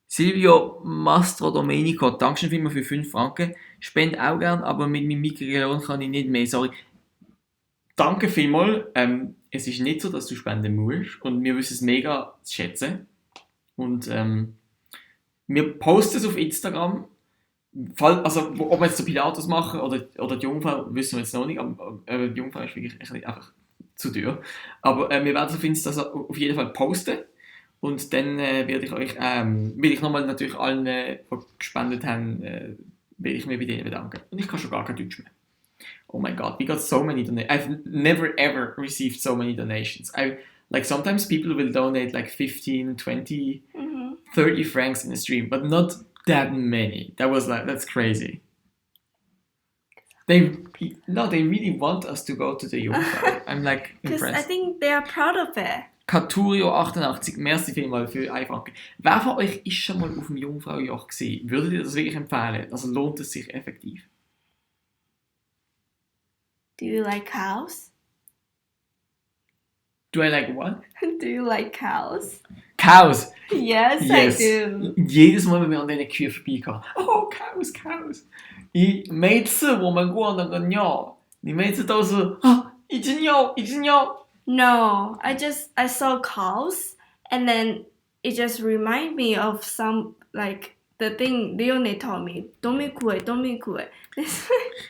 Silvio Mastro Domenico, Dankeschön vielmals für 5 Franken. Spende auch gern, aber mit meinem Mikrofon kann ich nicht mehr, sorry. Danke vielmals. Es ist nicht so, dass du spenden musst und wir wissen es mega zu schätzen. Und wir posten es auf Instagram. Also, ob wir jetzt den Pilatus machen oder die Jungfrau, wissen wir jetzt noch nicht. Aber die Jungfrau ist wirklich einfach zu teuer. Aber wir werden es auf Insta auf jeden Fall posten. Und dann werde ich euch, will ich nochmal natürlich allen, die gespendet haben, will ich mich bei denen bedanken. Und ich kann schon gar kein Deutsch mehr. Oh my god, we got so many donations. I've never ever received so many donations. Like sometimes people will donate like 15, 20, Mm-hmm. 30 francs in a stream, but not that many. That's crazy. They really want us to go to the Jungfrau. I'm like Because I impressed. think they are proud of it. Katurio88, merci vielmals für 1 Franken. Wer von euch ist schon mal auf dem Jungfraujoch gewesen? Würdet ihr das wirklich empfehlen? Also lohnt es sich effektiv? Do you like cows? Do I like what? Do you like cows? Cows! Yes, Yes. I do. Jedes Mal, wenn wir an diesen Kühen vorbeigehen. Oh, Cows, Cows! 每次我们过那个鸟，你每次都是啊，一只鸟，一只鸟。 No, I saw cows and then it just remind me of some like the thing Leonie told me. Domikue.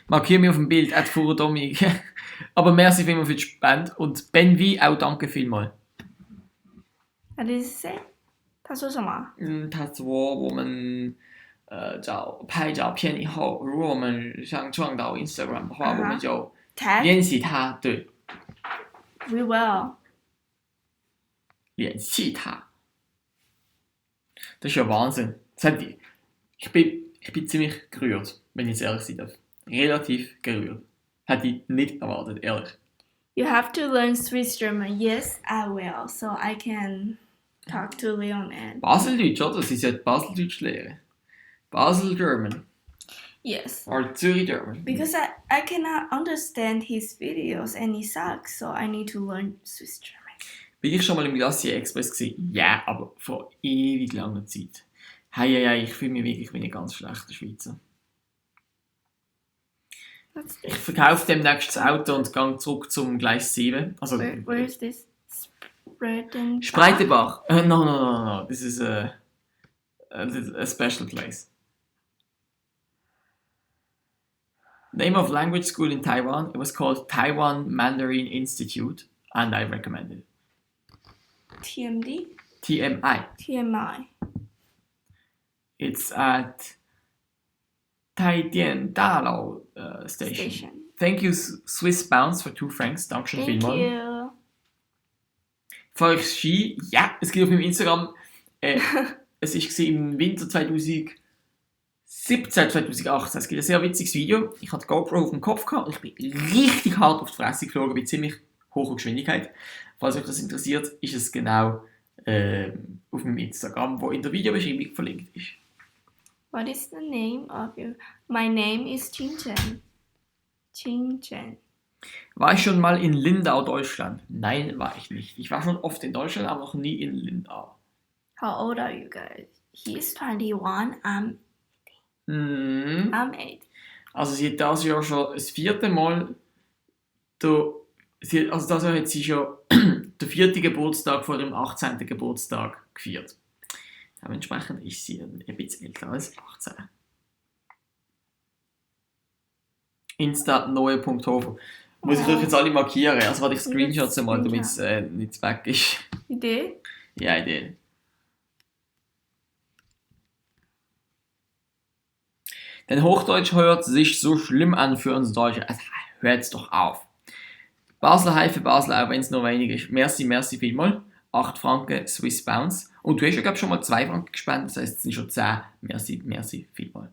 Markiere mich auf dem Bild, @Furodomi. Aber merci vielmals für die Spende und Ben V auch danke vielmals. What did he say? 他说什么？他说我们拍照片以后，如果我们想创到 Instagram 的话，我们就 Tag? 联系他，对， We will. 联系他。Das ist ja Wahnsinn. Ich bin ziemlich gerührt, wenn ich ehrlich sein darf. Relativ gerührt. Hätte ich nicht erwartet, ehrlich. You have to learn Swiss German. Yes, I will. So I can talk to Leonie. Baseldeutsch, oder? Sie sollte Baseldeutsch lernen. Basel German. Yes. Or Zürich German. Because I cannot understand his videos and he sucks, so I need to learn Swiss German. Bin ich schon mal im Glacier Express gewesen? Ja, aber vor ewig langer Zeit. Hey, ich fühle mich wirklich wie ein ganz schlechter Schweizer. What's Ich this? verkaufe demnächst das Auto und gehe zurück zum Gleis 7. Also, Where is this? Spreitenbach? Spreitenbach. No. This is a special place. Name of language school in Taiwan. It was called Taiwan Mandarin Institute, and I recommend it. TMD? TMI. TMI. It's at Taidian Dalao station. Thank you, Swiss Bounce, for 2 francs. Dankeschön Thank vielmals. you. Fahre ich Ski? Ja, es geht auf meinem Instagram. Es war im Winter 2017, 2018. Es gibt ein sehr witziges Video. Ich hatte die GoPro auf dem Kopf gehabt und ich bin richtig hart auf die Fresse geflogen, bei ziemlich hoher Geschwindigkeit. Falls euch das interessiert, ist es genau auf meinem Instagram, wo in der Videobeschreibung verlinkt ist. What is the name of your... My name is Qingchen. Qingchen. War ich schon mal in Lindau, Deutschland? Nein, war ich nicht. Ich war schon oft in Deutschland, aber noch nie in Lindau. How old are you guys? He's 21, I'm 8. Also sie hat das Jahr schon das 4. Mal, das Jahr hat sie schon den 4. Geburtstag vor ihrem 18. Geburtstag gefeiert. Dementsprechend ist sie ein bisschen älter als 18. Insta neue.hofer. Muss ich euch jetzt alle markieren? Also warte, ich Screenshots mal, damit es nicht weg ist. Idee? Ja, Idee. Denn Hochdeutsch hört sich so schlimm an für uns Deutsche. Also, hört's doch auf. Basler High für Basler, auch wenn es nur wenig ist. Merci vielmals. 8 Franken Swiss Bounce. Und du hast ja, glaube ich, schon mal 2 Franken gespendet, das heisst, es sind schon 10. Merci vielmals.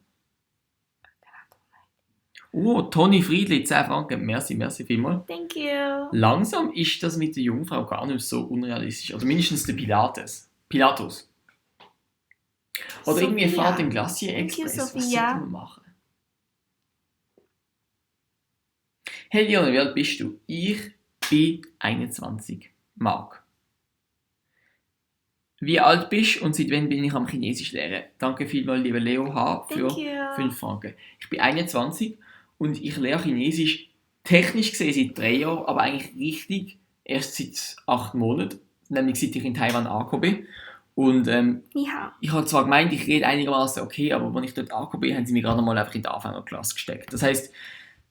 Oh, Toni Friedli, 10 Franken. Merci vielmals. Thank you. Langsam ist das mit der Jungfrau gar nicht so unrealistisch. Oder mindestens der Pilatus. Oder irgendwie eine Sophia. Fahrt im Glacier Thank you, Express. Was Sophia. sollten wir machen? Hey Leon, wie alt bist du? Ich bin 21. Mark. Wie alt bist du und seit wann bin ich am Chinesisch lernen? Danke vielmals, lieber Leo H. für Thank you. 5 Franken. Ich bin 21 und ich lerne Chinesisch technisch gesehen seit 3 Jahren, aber eigentlich richtig erst seit 8 Monaten, nämlich seit ich in Taiwan angekommen bin. Und Ni hao. ich habe zwar gemeint, ich rede einigermaßen okay, aber als ich dort angekommen bin, haben sie mich gerade mal einfach in die Anfängerklasse gesteckt. Das heisst,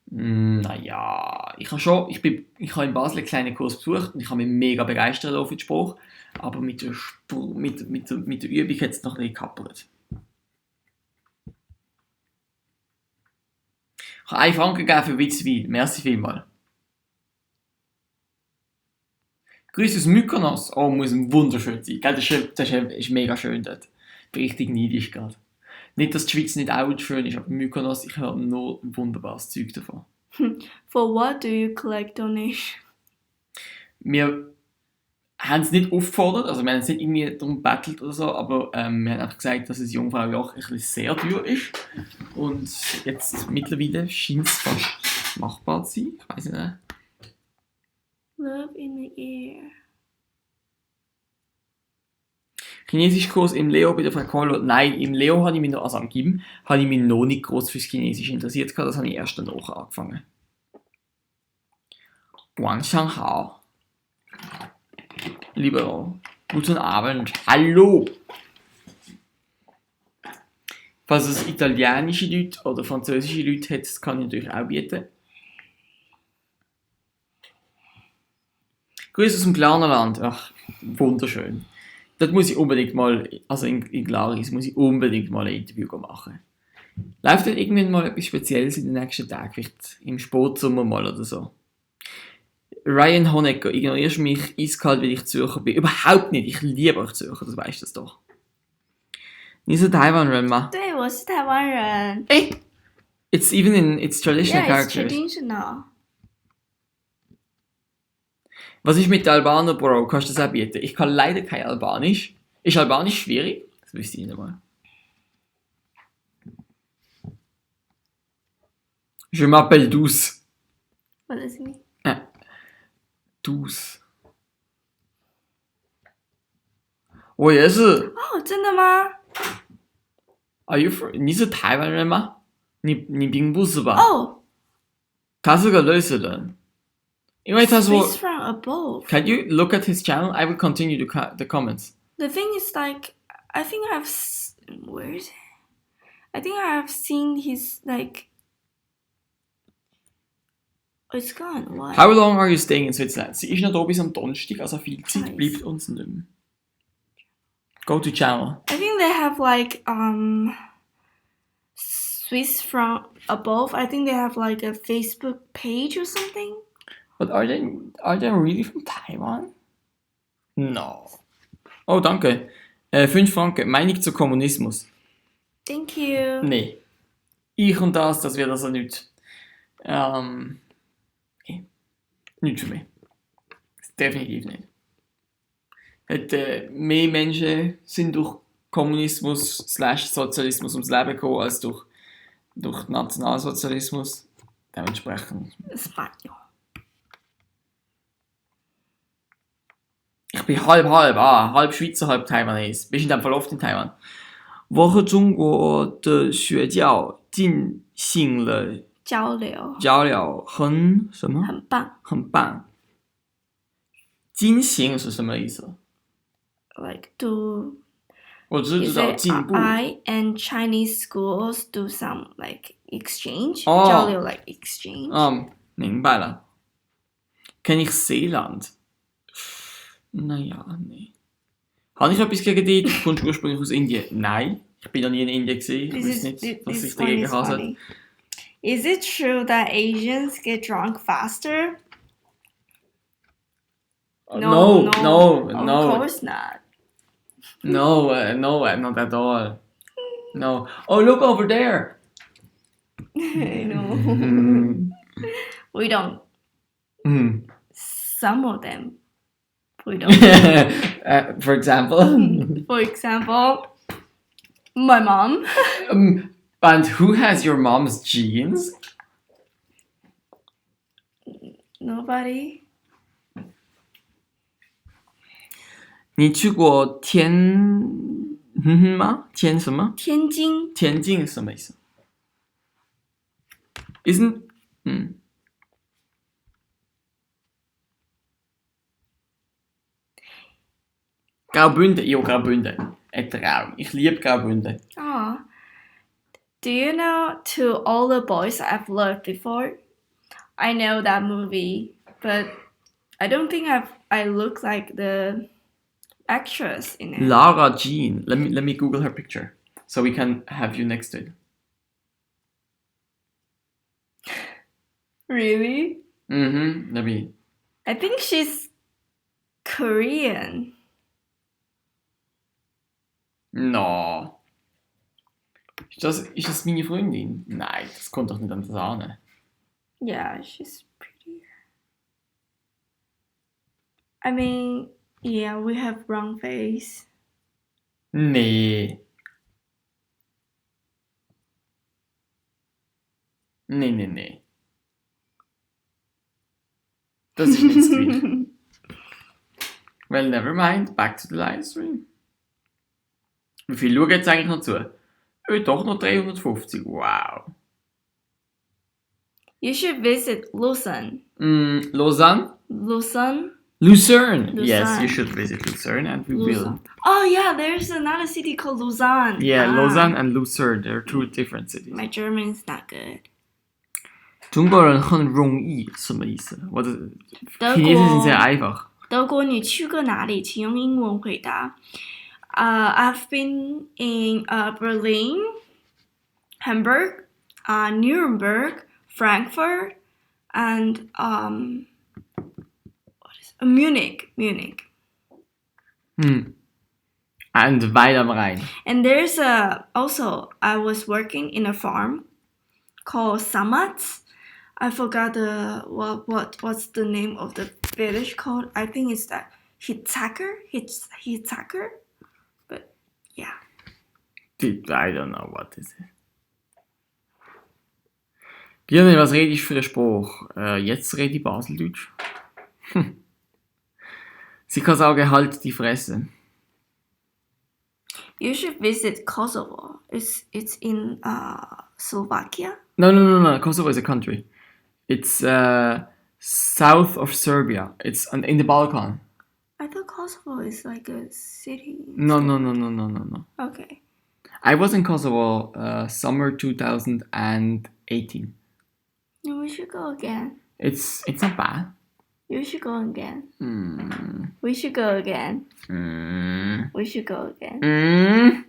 naja, ich habe in Basel einen kleinen Kurs besucht und ich habe mich mega begeistert auf den Spruch, aber mit der Übung hat es noch nicht gekappert. Ich habe 1 Franken gegeben für Witzwein. Merci vielmals. Grüße aus Mykonos. Oh, muss wunderschön sein. Gell, das ist mega schön dort. Bin richtig neidisch gerade. Nicht, dass die Schweiz nicht auch schön ist, aber Mykonos, ich habe nur wunderbares Zeug davon. For what do you collect donation? Wir haben es nicht aufgefordert, also wir haben es nicht irgendwie darum gebettelt oder so, aber wir haben einfach gesagt, dass es Jungfraujoch ein bisschen sehr teuer ist. Und jetzt mittlerweile scheint es fast machbar zu sein. Ich weiß nicht. Love in the air. Chinesischkurs im Leo bei der Frau Kohler. Nein, im Leo habe ich mich noch, also am Gym, habe ich mich noch nicht groß fürs Chinesisch interessiert. Das habe ich erst danach angefangen. Guangxianghao. Lieber guten Abend. Hallo. Falls es italienische Leute oder französische Leute hat, das kann ich natürlich auch bieten. Grüße aus dem Glarnerland. Ach, wunderschön. Das muss ich unbedingt mal, also in Glaris muss ich unbedingt mal ein Interview machen. Läuft denn irgendwann mal etwas Spezielles in den nächsten Tagen? Vielleicht im Sportsommer mal oder so? Ryan Honecker, ignorierst du mich eiskalt, weil ich Zürcher bin? Überhaupt nicht, ich liebe euch Zürcher, das weißt du doch. Nicht so Taiwan-Ren, ma. 对，我是台湾人。 It's even in its traditional Yeah, it's characters. traditional. Was ist mit Albaner, Bro? Kannst du das auch bieten? Ich kann leider kein Albanisch. Ist Albanisch schwierig? Das wüsste ich nicht mal. Je m'appelle Douce. What does it mean? Douce. 我也是。哦，真的吗？ Are you from? 你是台湾人吗？你并不是吧？哦他是个瑞士人。因为他说 ，Swiss from above. Can you look at his channel? I will continue the comments. The thing is, like, I think where is it? I think I have seen his like. Oh, it's gone. Why? How long are you staying in Switzerland? Sie ist noch da bis am Donnerstag, also viel Zeit Nice. bleibt uns nicht mehr. Go to channel. I think they have like Swiss from above. I think they have like a Facebook page or something. But are they really from Taiwan? No. Oh, danke. 5 Franken. Meinung zu Kommunismus. Thank you. Nee. Ich und das wird also nicht. Nee. Nicht für mich. Definitiv nicht. Mehr Menschen sind durch Kommunismus/Sozialismus ums Leben gekommen als durch Nationalsozialismus. Dementsprechend. Spaniel. Ich bin halb Schweizer, halb Taiwanese. Bist du in dem Fall oft in Taiwan? 我和中国的学校进行了交流交流，什么？很棒。很棒。进行是什么意思？ Like do 我只知 is 道 it 进步。 I and Chinese schools do some like exchange? 哦。交流 like exchange. 明白了。Kenne ich Seeland? Naja, nee. Habe ich etwas gegen dich? Du kommst ursprünglich aus Indien? Nein. Ich bin noch nie in Indien gewesen. Ich weiß nicht, was ich one dagegen is habe. funny. Is it true that Asians get drunk faster? No. Of course not. No, not at all. No. Oh, look over there. I know. We don't. Some of them. We don't. For example. For example, my mom. And who has your mom's genes? Nobody. 你去过吗？天什么？天津。天津是什么意思？Isn't Graubünden, ja, Graubünden. Ein Traum. Ich liebe Graubünden. Oh. Do you know To All the Boys I've Loved Before? I know that movie, but I don't think I look like the actress in it. Lara Jean. Let me Google her picture so we can have you next to it. Really? Let me. I think she's Korean. No. Ist das meine Freundin? Nein, das kommt doch nicht an das an. Yeah, she's pretty. I mean, yeah, we have wrong face. Nee. Nee. Das ist nicht das Gleiche. Well, never mind. Back to the livestream. Wie viel schauen jetzt eigentlich noch zu? Doch noch 350. Wow. You should visit Lausanne. Lausanne? Lucerne? Lucerne. Lucerne. Yes, you should visit Lucerne and we will. Oh yeah, there's another city called Lausanne. Yeah, Ah. Lausanne and Lucerne. They're two different cities. My German is not good. 中国人很容易什么意思？我的德题是国，sehr einfach。德国，你去过哪里？请用英文回答。I've been in Berlin, Hamburg, Nuremberg, Frankfurt, and Munich. And weit am Rhein. And there's also I was working in a farm called Samatz. I forgot what's the name of the village called. I think it's that Hitzacker. But yeah. I don't know what is it. Birne, was rede ich für einen Spruch? Jetzt rede ich Baseldeutsch. Sie kann sagen, halt die Fresse. You should visit Kosovo. It's in Slovakia. No. Kosovo is a country. It's south of Serbia. It's in the Balkan. I thought Kosovo is like a city. No. Okay. I was in Kosovo summer 2018. No, we should go again. It's not bad. You should go again. We should go again. We should go again.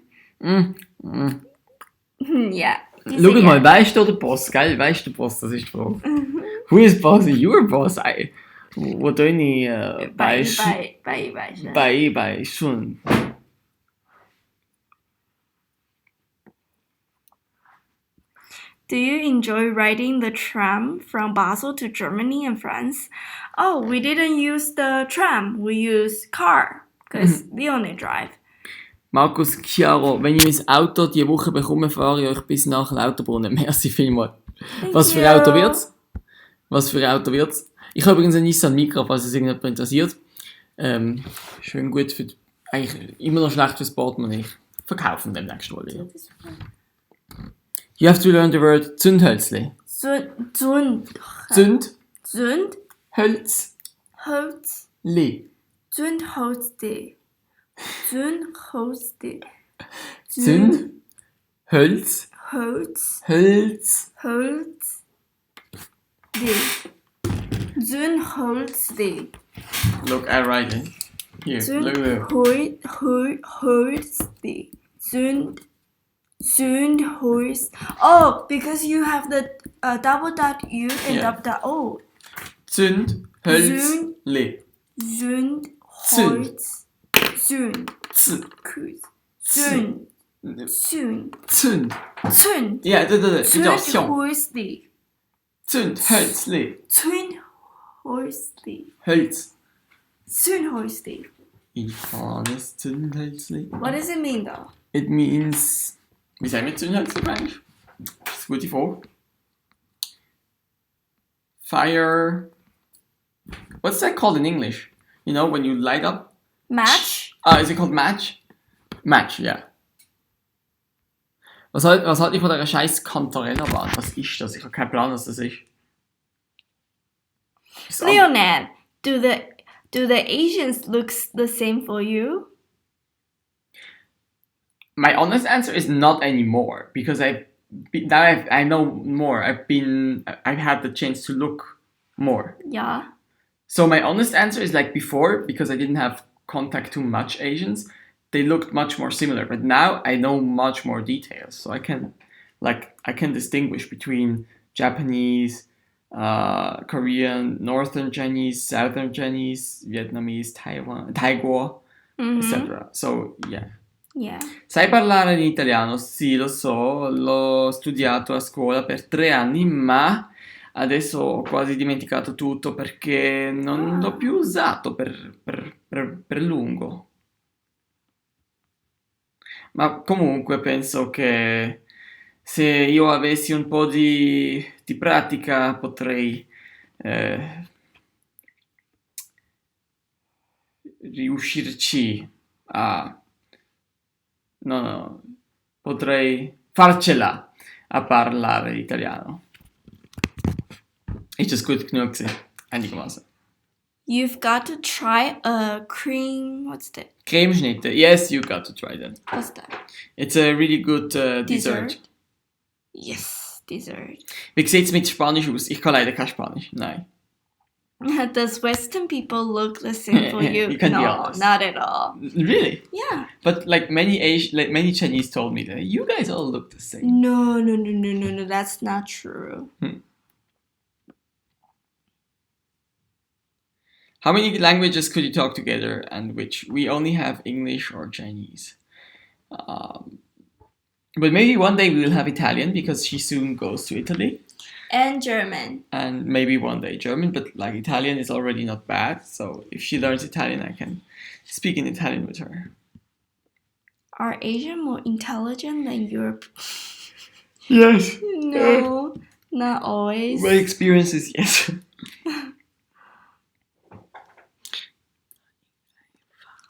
Yeah. Schau mal, weißt du der Boss, gell? Weißt du der Boss, das ist die Frage. Who is boss? Your boss? Wo deine bei schon. Do you enjoy riding the tram from Basel to Germany and France? Oh, we didn't use the tram. We used car because we only drive. Markus Chiaro, wenn ich mein Auto diese Woche bekomme, fahre ich euch bis nach Lauterbrunnen. Merci vielmals. Was für ein Auto wird's? Ich habe übrigens einen Nissan Micra, falls es irgendjemand interessiert. Schön gut für eigentlich immer noch schlecht fürs Portemonnaie. Verkaufen demnächst mal wieder. You have to learn the word Zündhölzli. Zündhölzli. Zündhölzli. Look, I write it. Here, look at Zündhölzli. Oh, because you have the double dot U and double dot O. Zündhölzli. Yeah, Zündhölzli. Zündhölzli. Ich fahre das Zündhölzli. What does it mean though? It means... Wie sagen wir Zündhölzli eigentlich? Das ist eine gute Frage. Fire... What's that called in English? You know, when you light up? Match? Is it called match? Match, yeah. Was halt ich von dieser scheiß Cantarella-Bahn? Was ist das? Ich habe keinen Plan, was das ist. Leonard, do the Asians look the same for you? My honest answer is not anymore, because I know more. I've had the chance to look more. Yeah. So my honest answer is like before, because I didn't have contact to much Asians, they looked much more similar. But now I know much more details, so I can distinguish between Japanese, Korean, Northern Chinese, Southern Chinese, Vietnamese, Taiwan, etc. So, yeah. Yeah. Sai parlare in italiano? Sì, lo so, l'ho studiato a scuola per 3 anni, ma adesso ho quasi dimenticato tutto perché non l'ho più usato per lungo. Ma comunque penso che se io avessi un po' di pratica potrei eh, riuscirci a... No, no, potrei farcela a parlare italiano. Ist das gut genug gewesen? Einigermaßen. You've got to try a cream. What's that? Cremeschnitte. Yes, you got to try that. What's that? It's a really good dessert. Yes, dessert. Wie sieht es mit Spanisch aus? Ich kann leider kein Spanisch. Nein. Does Western people look the same for you? You can be No, honest. not at all. Really? Yeah. But like many Chinese told me that you guys all look the same. No. That's not true. How many languages could you talk together and which? We only have English or Chinese. But maybe one day we will have Italian because she soon goes to Italy. And German. And maybe one day German, but like Italian is already not bad. So if she learns Italian, I can speak in Italian with her. Are Asian more intelligent than Europe? Yes. No, not always. My experience is yes.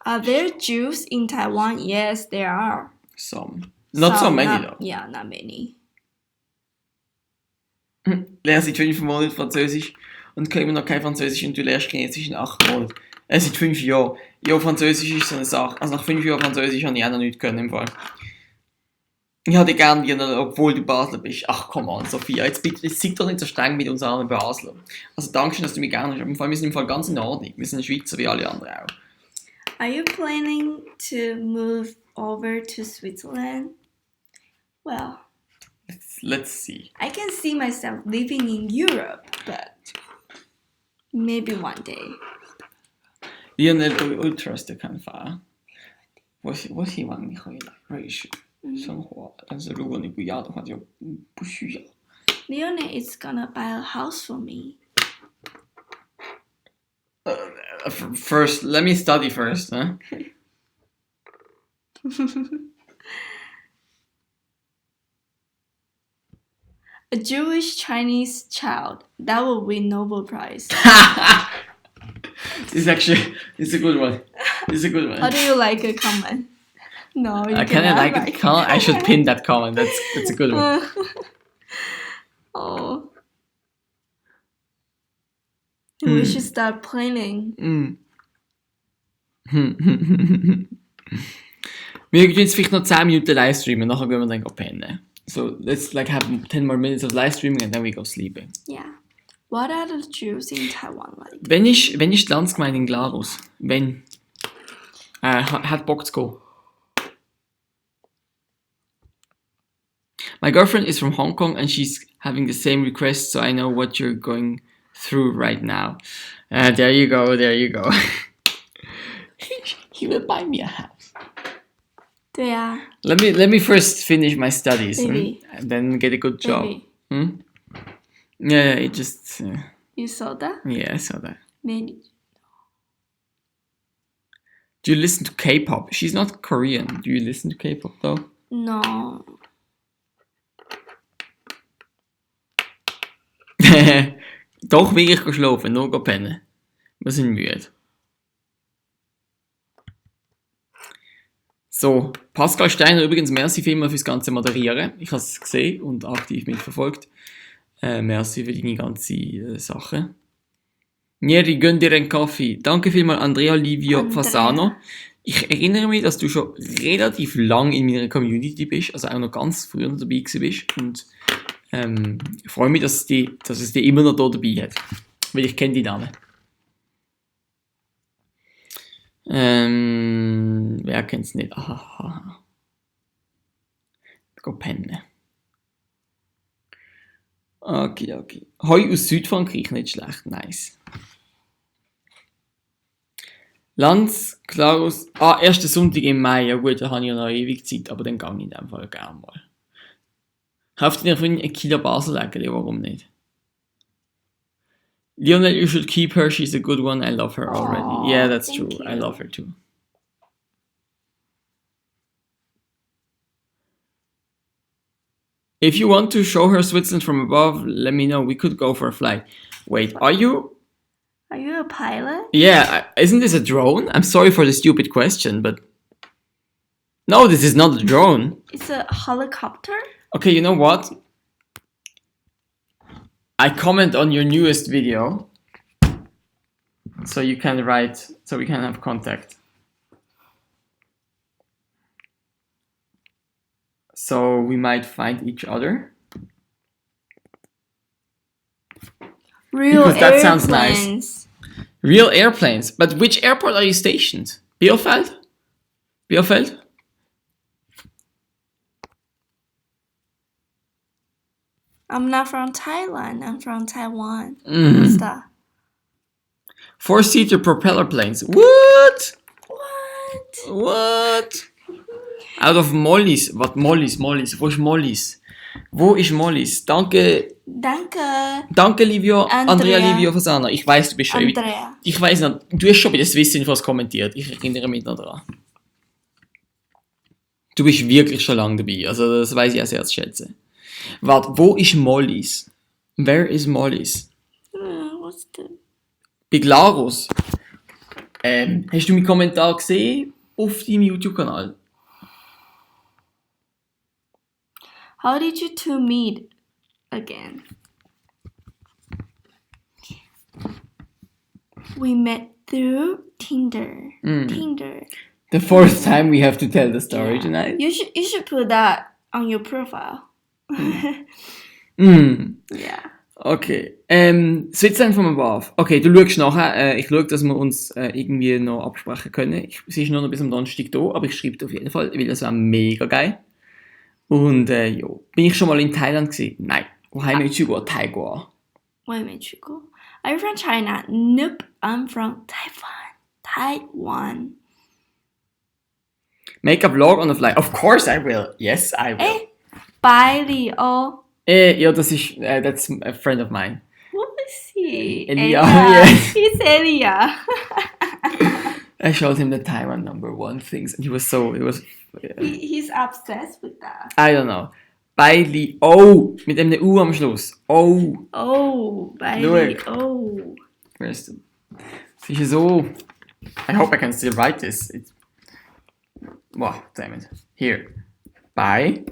Are there Jews in Taiwan? Yes, there are. Some. Not so many though. Yeah, not many. Lerne seit 5 Monaten Französisch und kann immer noch kein Französisch und du lernst Chinesisch in 8 Monaten. Seit 5 Jahren. Ja, Französisch ist so eine Sache. Also nach 5 Jahren Französisch habe ich auch noch nichts können im Fall. Ich hätte gerne wieder, obwohl du Basler bist. Ach, komm on, Sophia, jetzt bitte, seid doch nicht so streng mit uns armen Basler. Also danke schön, dass du mich gerne hast. Im Fall, wir sind im Fall ganz in Ordnung. Wir sind Schweizer wie alle anderen auch. Are you planning to move over to Switzerland? Well, let's see. I can see myself living in Europe, but maybe one day. Lionel Ultras 的看法，我希望你回来瑞士生活，但是如果你不要的话，就不需要。Leone is gonna buy a house for me. First, let me study first, huh? A Jewish Chinese child that will win Nobel Prize. It's a good one. It's a good one. How do you like a comment? No, you I cannot kind of like it. I should pin that comment. That's a good one. Oh. We should start planning. Wir können jetzt vielleicht noch 10 Minuten live streamen, nachher gehen wir dann pennen. So let's like have 10 more minutes of live streaming and then we go sleeping. Yeah. What are the Jews in Taiwan like? Wenn ist die Landsgemeinde in Glarus? Wenn? Hat Bock zu gehen. My girlfriend is from Hong Kong and she's having the same request, so I know what you're going through right now. There you go. He will buy me a house. Yeah. Let me first finish my studies Maybe. and then get a good job. Maybe. Yeah, it just... You saw that? yeah, I saw that. Maybe. Do you listen to K-pop? She's not Korean. Do you listen to K-pop though? No. Doch wirklich schlafen, nur pennen. Wir sind müde. So, Pascal Steiner übrigens, merci vielmals fürs ganze Moderieren. Ich habe es gesehen und aktiv mitverfolgt. Merci für deine ganze Sache. Nieri, gönn dir einen Kaffee. Danke vielmals, Andrea Livio Fasano. Ich erinnere mich, dass du schon relativ lang in meiner Community bist, also auch noch ganz früher dabei gewesen bist. Und ich freue mich, dass es dich immer noch da dabei hat. Weil ich kenne die Namen. Wer kennt es nicht? Aha. Go pennen. Okay. Heu aus Südfrankreich, nicht schlecht, nice. Lanz, Klarus. Erster Sonntag im Mai. Ja gut, da habe ich ja noch ewig Zeit, aber dann gehe ich in dem Fall gerne mal. Kauft ihr von ein Kilo Basel-Ägeli, warum nicht? Lionel, you should keep her, she's a good one, I love her already. Aw, Yeah, that's thank true, you. I love her too. If you want to show her Switzerland from above, let me know, we could go for a flight. Wait, are you? Are you a pilot? Yeah, isn't this a drone? I'm sorry for the stupid question, but... No, this is not a drone. It's a helicopter? Okay, you know what? I comment on your newest video, so you can write, so we can have contact. So we might find each other. Real Because that sounds nice. airplanes. Real airplanes. But which airport are you stationed? Bielefeld? Bielefeld? I'm not from Thailand. I'm from Taiwan. Mm. What's that? 4-seater propeller planes. What? What? What? Out of Mollis. Wat Mollis? Mollis. Wo ist Mollis? Wo ist Mollis? Danke, Livio. Andrea Livio Fasana. Ich weiß, du bist schon. Andrea. Ich weiß noch, du hast schon bei der Swiss Infos kommentiert. Ich erinnere mich noch daran. Du bist wirklich schon lange dabei. Also, das weiß ich auch sehr zu schätzen. Warte, wo ist Mollis? Where is Mollis? What's the... Bei Glarus. Hast du meinen Kommentar gesehen auf deinem YouTube-Kanal? How did you two meet again? We met through Tinder. Tinder. The fourth time we have to tell the story tonight. You should put that on your profile. Yeah. Okay. Switzerland from above. Okay, du schaust nachher. Ich schaue, dass wir uns irgendwie noch absprechen können. Sie ist nur noch bis am Donnerstag da, aber ich schreibe auf jeden Fall, weil das wäre mega geil. Und ja. Bin ich schon mal in Thailand gewesen? Nein. 我还没去过泰国。我也没去过。Are you from China? Nope, I'm from Taiwan. Make a vlog on the fly. Of course I will. Yes, I will. Bye, Leo. Ja, das ist, that's a friend of mine. What is he? Elia. Yeah. He's Elia. I showed him the Taiwan #1 things, and he was. He's obsessed with that. I don't know. Bailey. Oh, mit einem U am Schluss. Oh. Oh, Bailey. Oh. Where's the... Sie ist so... I hope I can still write this. Wow, damn it. Here. Bailey.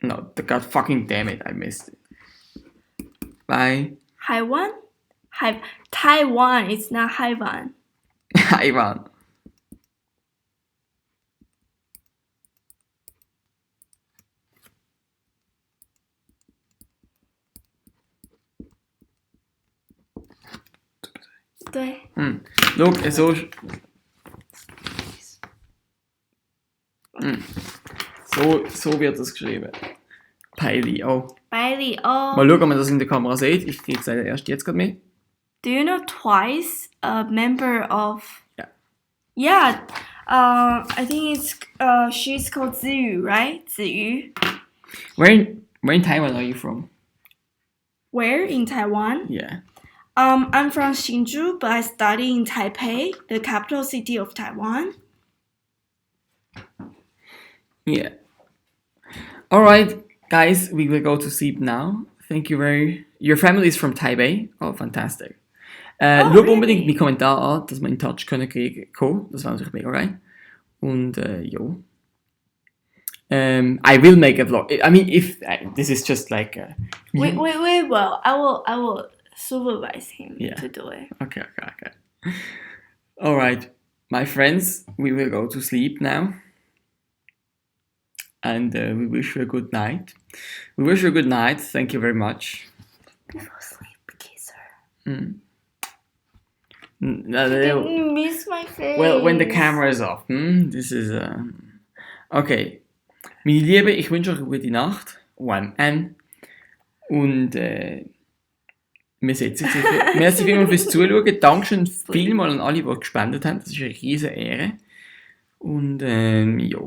No, god fucking damn it, I missed it. Taiwan? Taiwan, it's not Taiwan. Taiwan. Look, so wird es geschrieben. Bailey, oh. Bailey, oh. Mal schauen, ob man das in der Kamera sieht. Ich kriege es erst jetzt gerade mit. Do you know Twice, a member of... Yeah. Yeah, I think she's called Ziyu, right? Ziyu. Where in Taiwan are you from? Where in Taiwan? Yeah. I'm from Hsinchu, but I study in Taipei, the capital city of Taiwan. Yeah. Alright, guys, we will go to sleep now. Thank you very... Your family is from Taipei. Oh, fantastic. Schau unbedingt meinen Kommentar an, dass wir in Touch können kriegen. Das wäre natürlich mega geil. Und jo. I will make a vlog. I mean, if this is just like... Wait, well, I will supervise him to do it. Okay. Alright, my friends, we will go to sleep now. And we wish you a good night. Thank you very much. Before sleep, kisser. No, Miss my face. Well, when the camera is off. This is... Okay. Meine Liebe, ich wünsche euch eine gute Nacht. OMN. Und wir setzen uns dafür. Merci vielmals fürs Zuschauen. Dankeschön vielmals an alle, die gespendet haben. Das ist eine riesige Ehre. Und ja,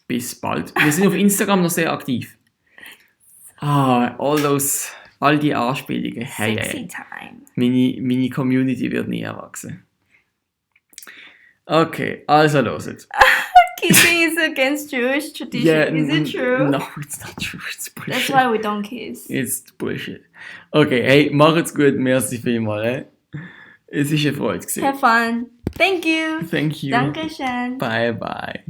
bis bald. Wir sind auf Instagram noch sehr aktiv. All die Anspielungen. Hey, Sexy hey. time. Meine Community wird nie erwachsen. Okay, also loset. Kissing is against Jewish tradition. Is it true? No, it's not true. It's bullshit. That's why we don't kiss. It's bullshit. Okay, hey, macht's gut. Merci vielmals. Es war eine Freude gewesen. Have fun. Thank you. Thank you. Dankeschön. Bye, bye.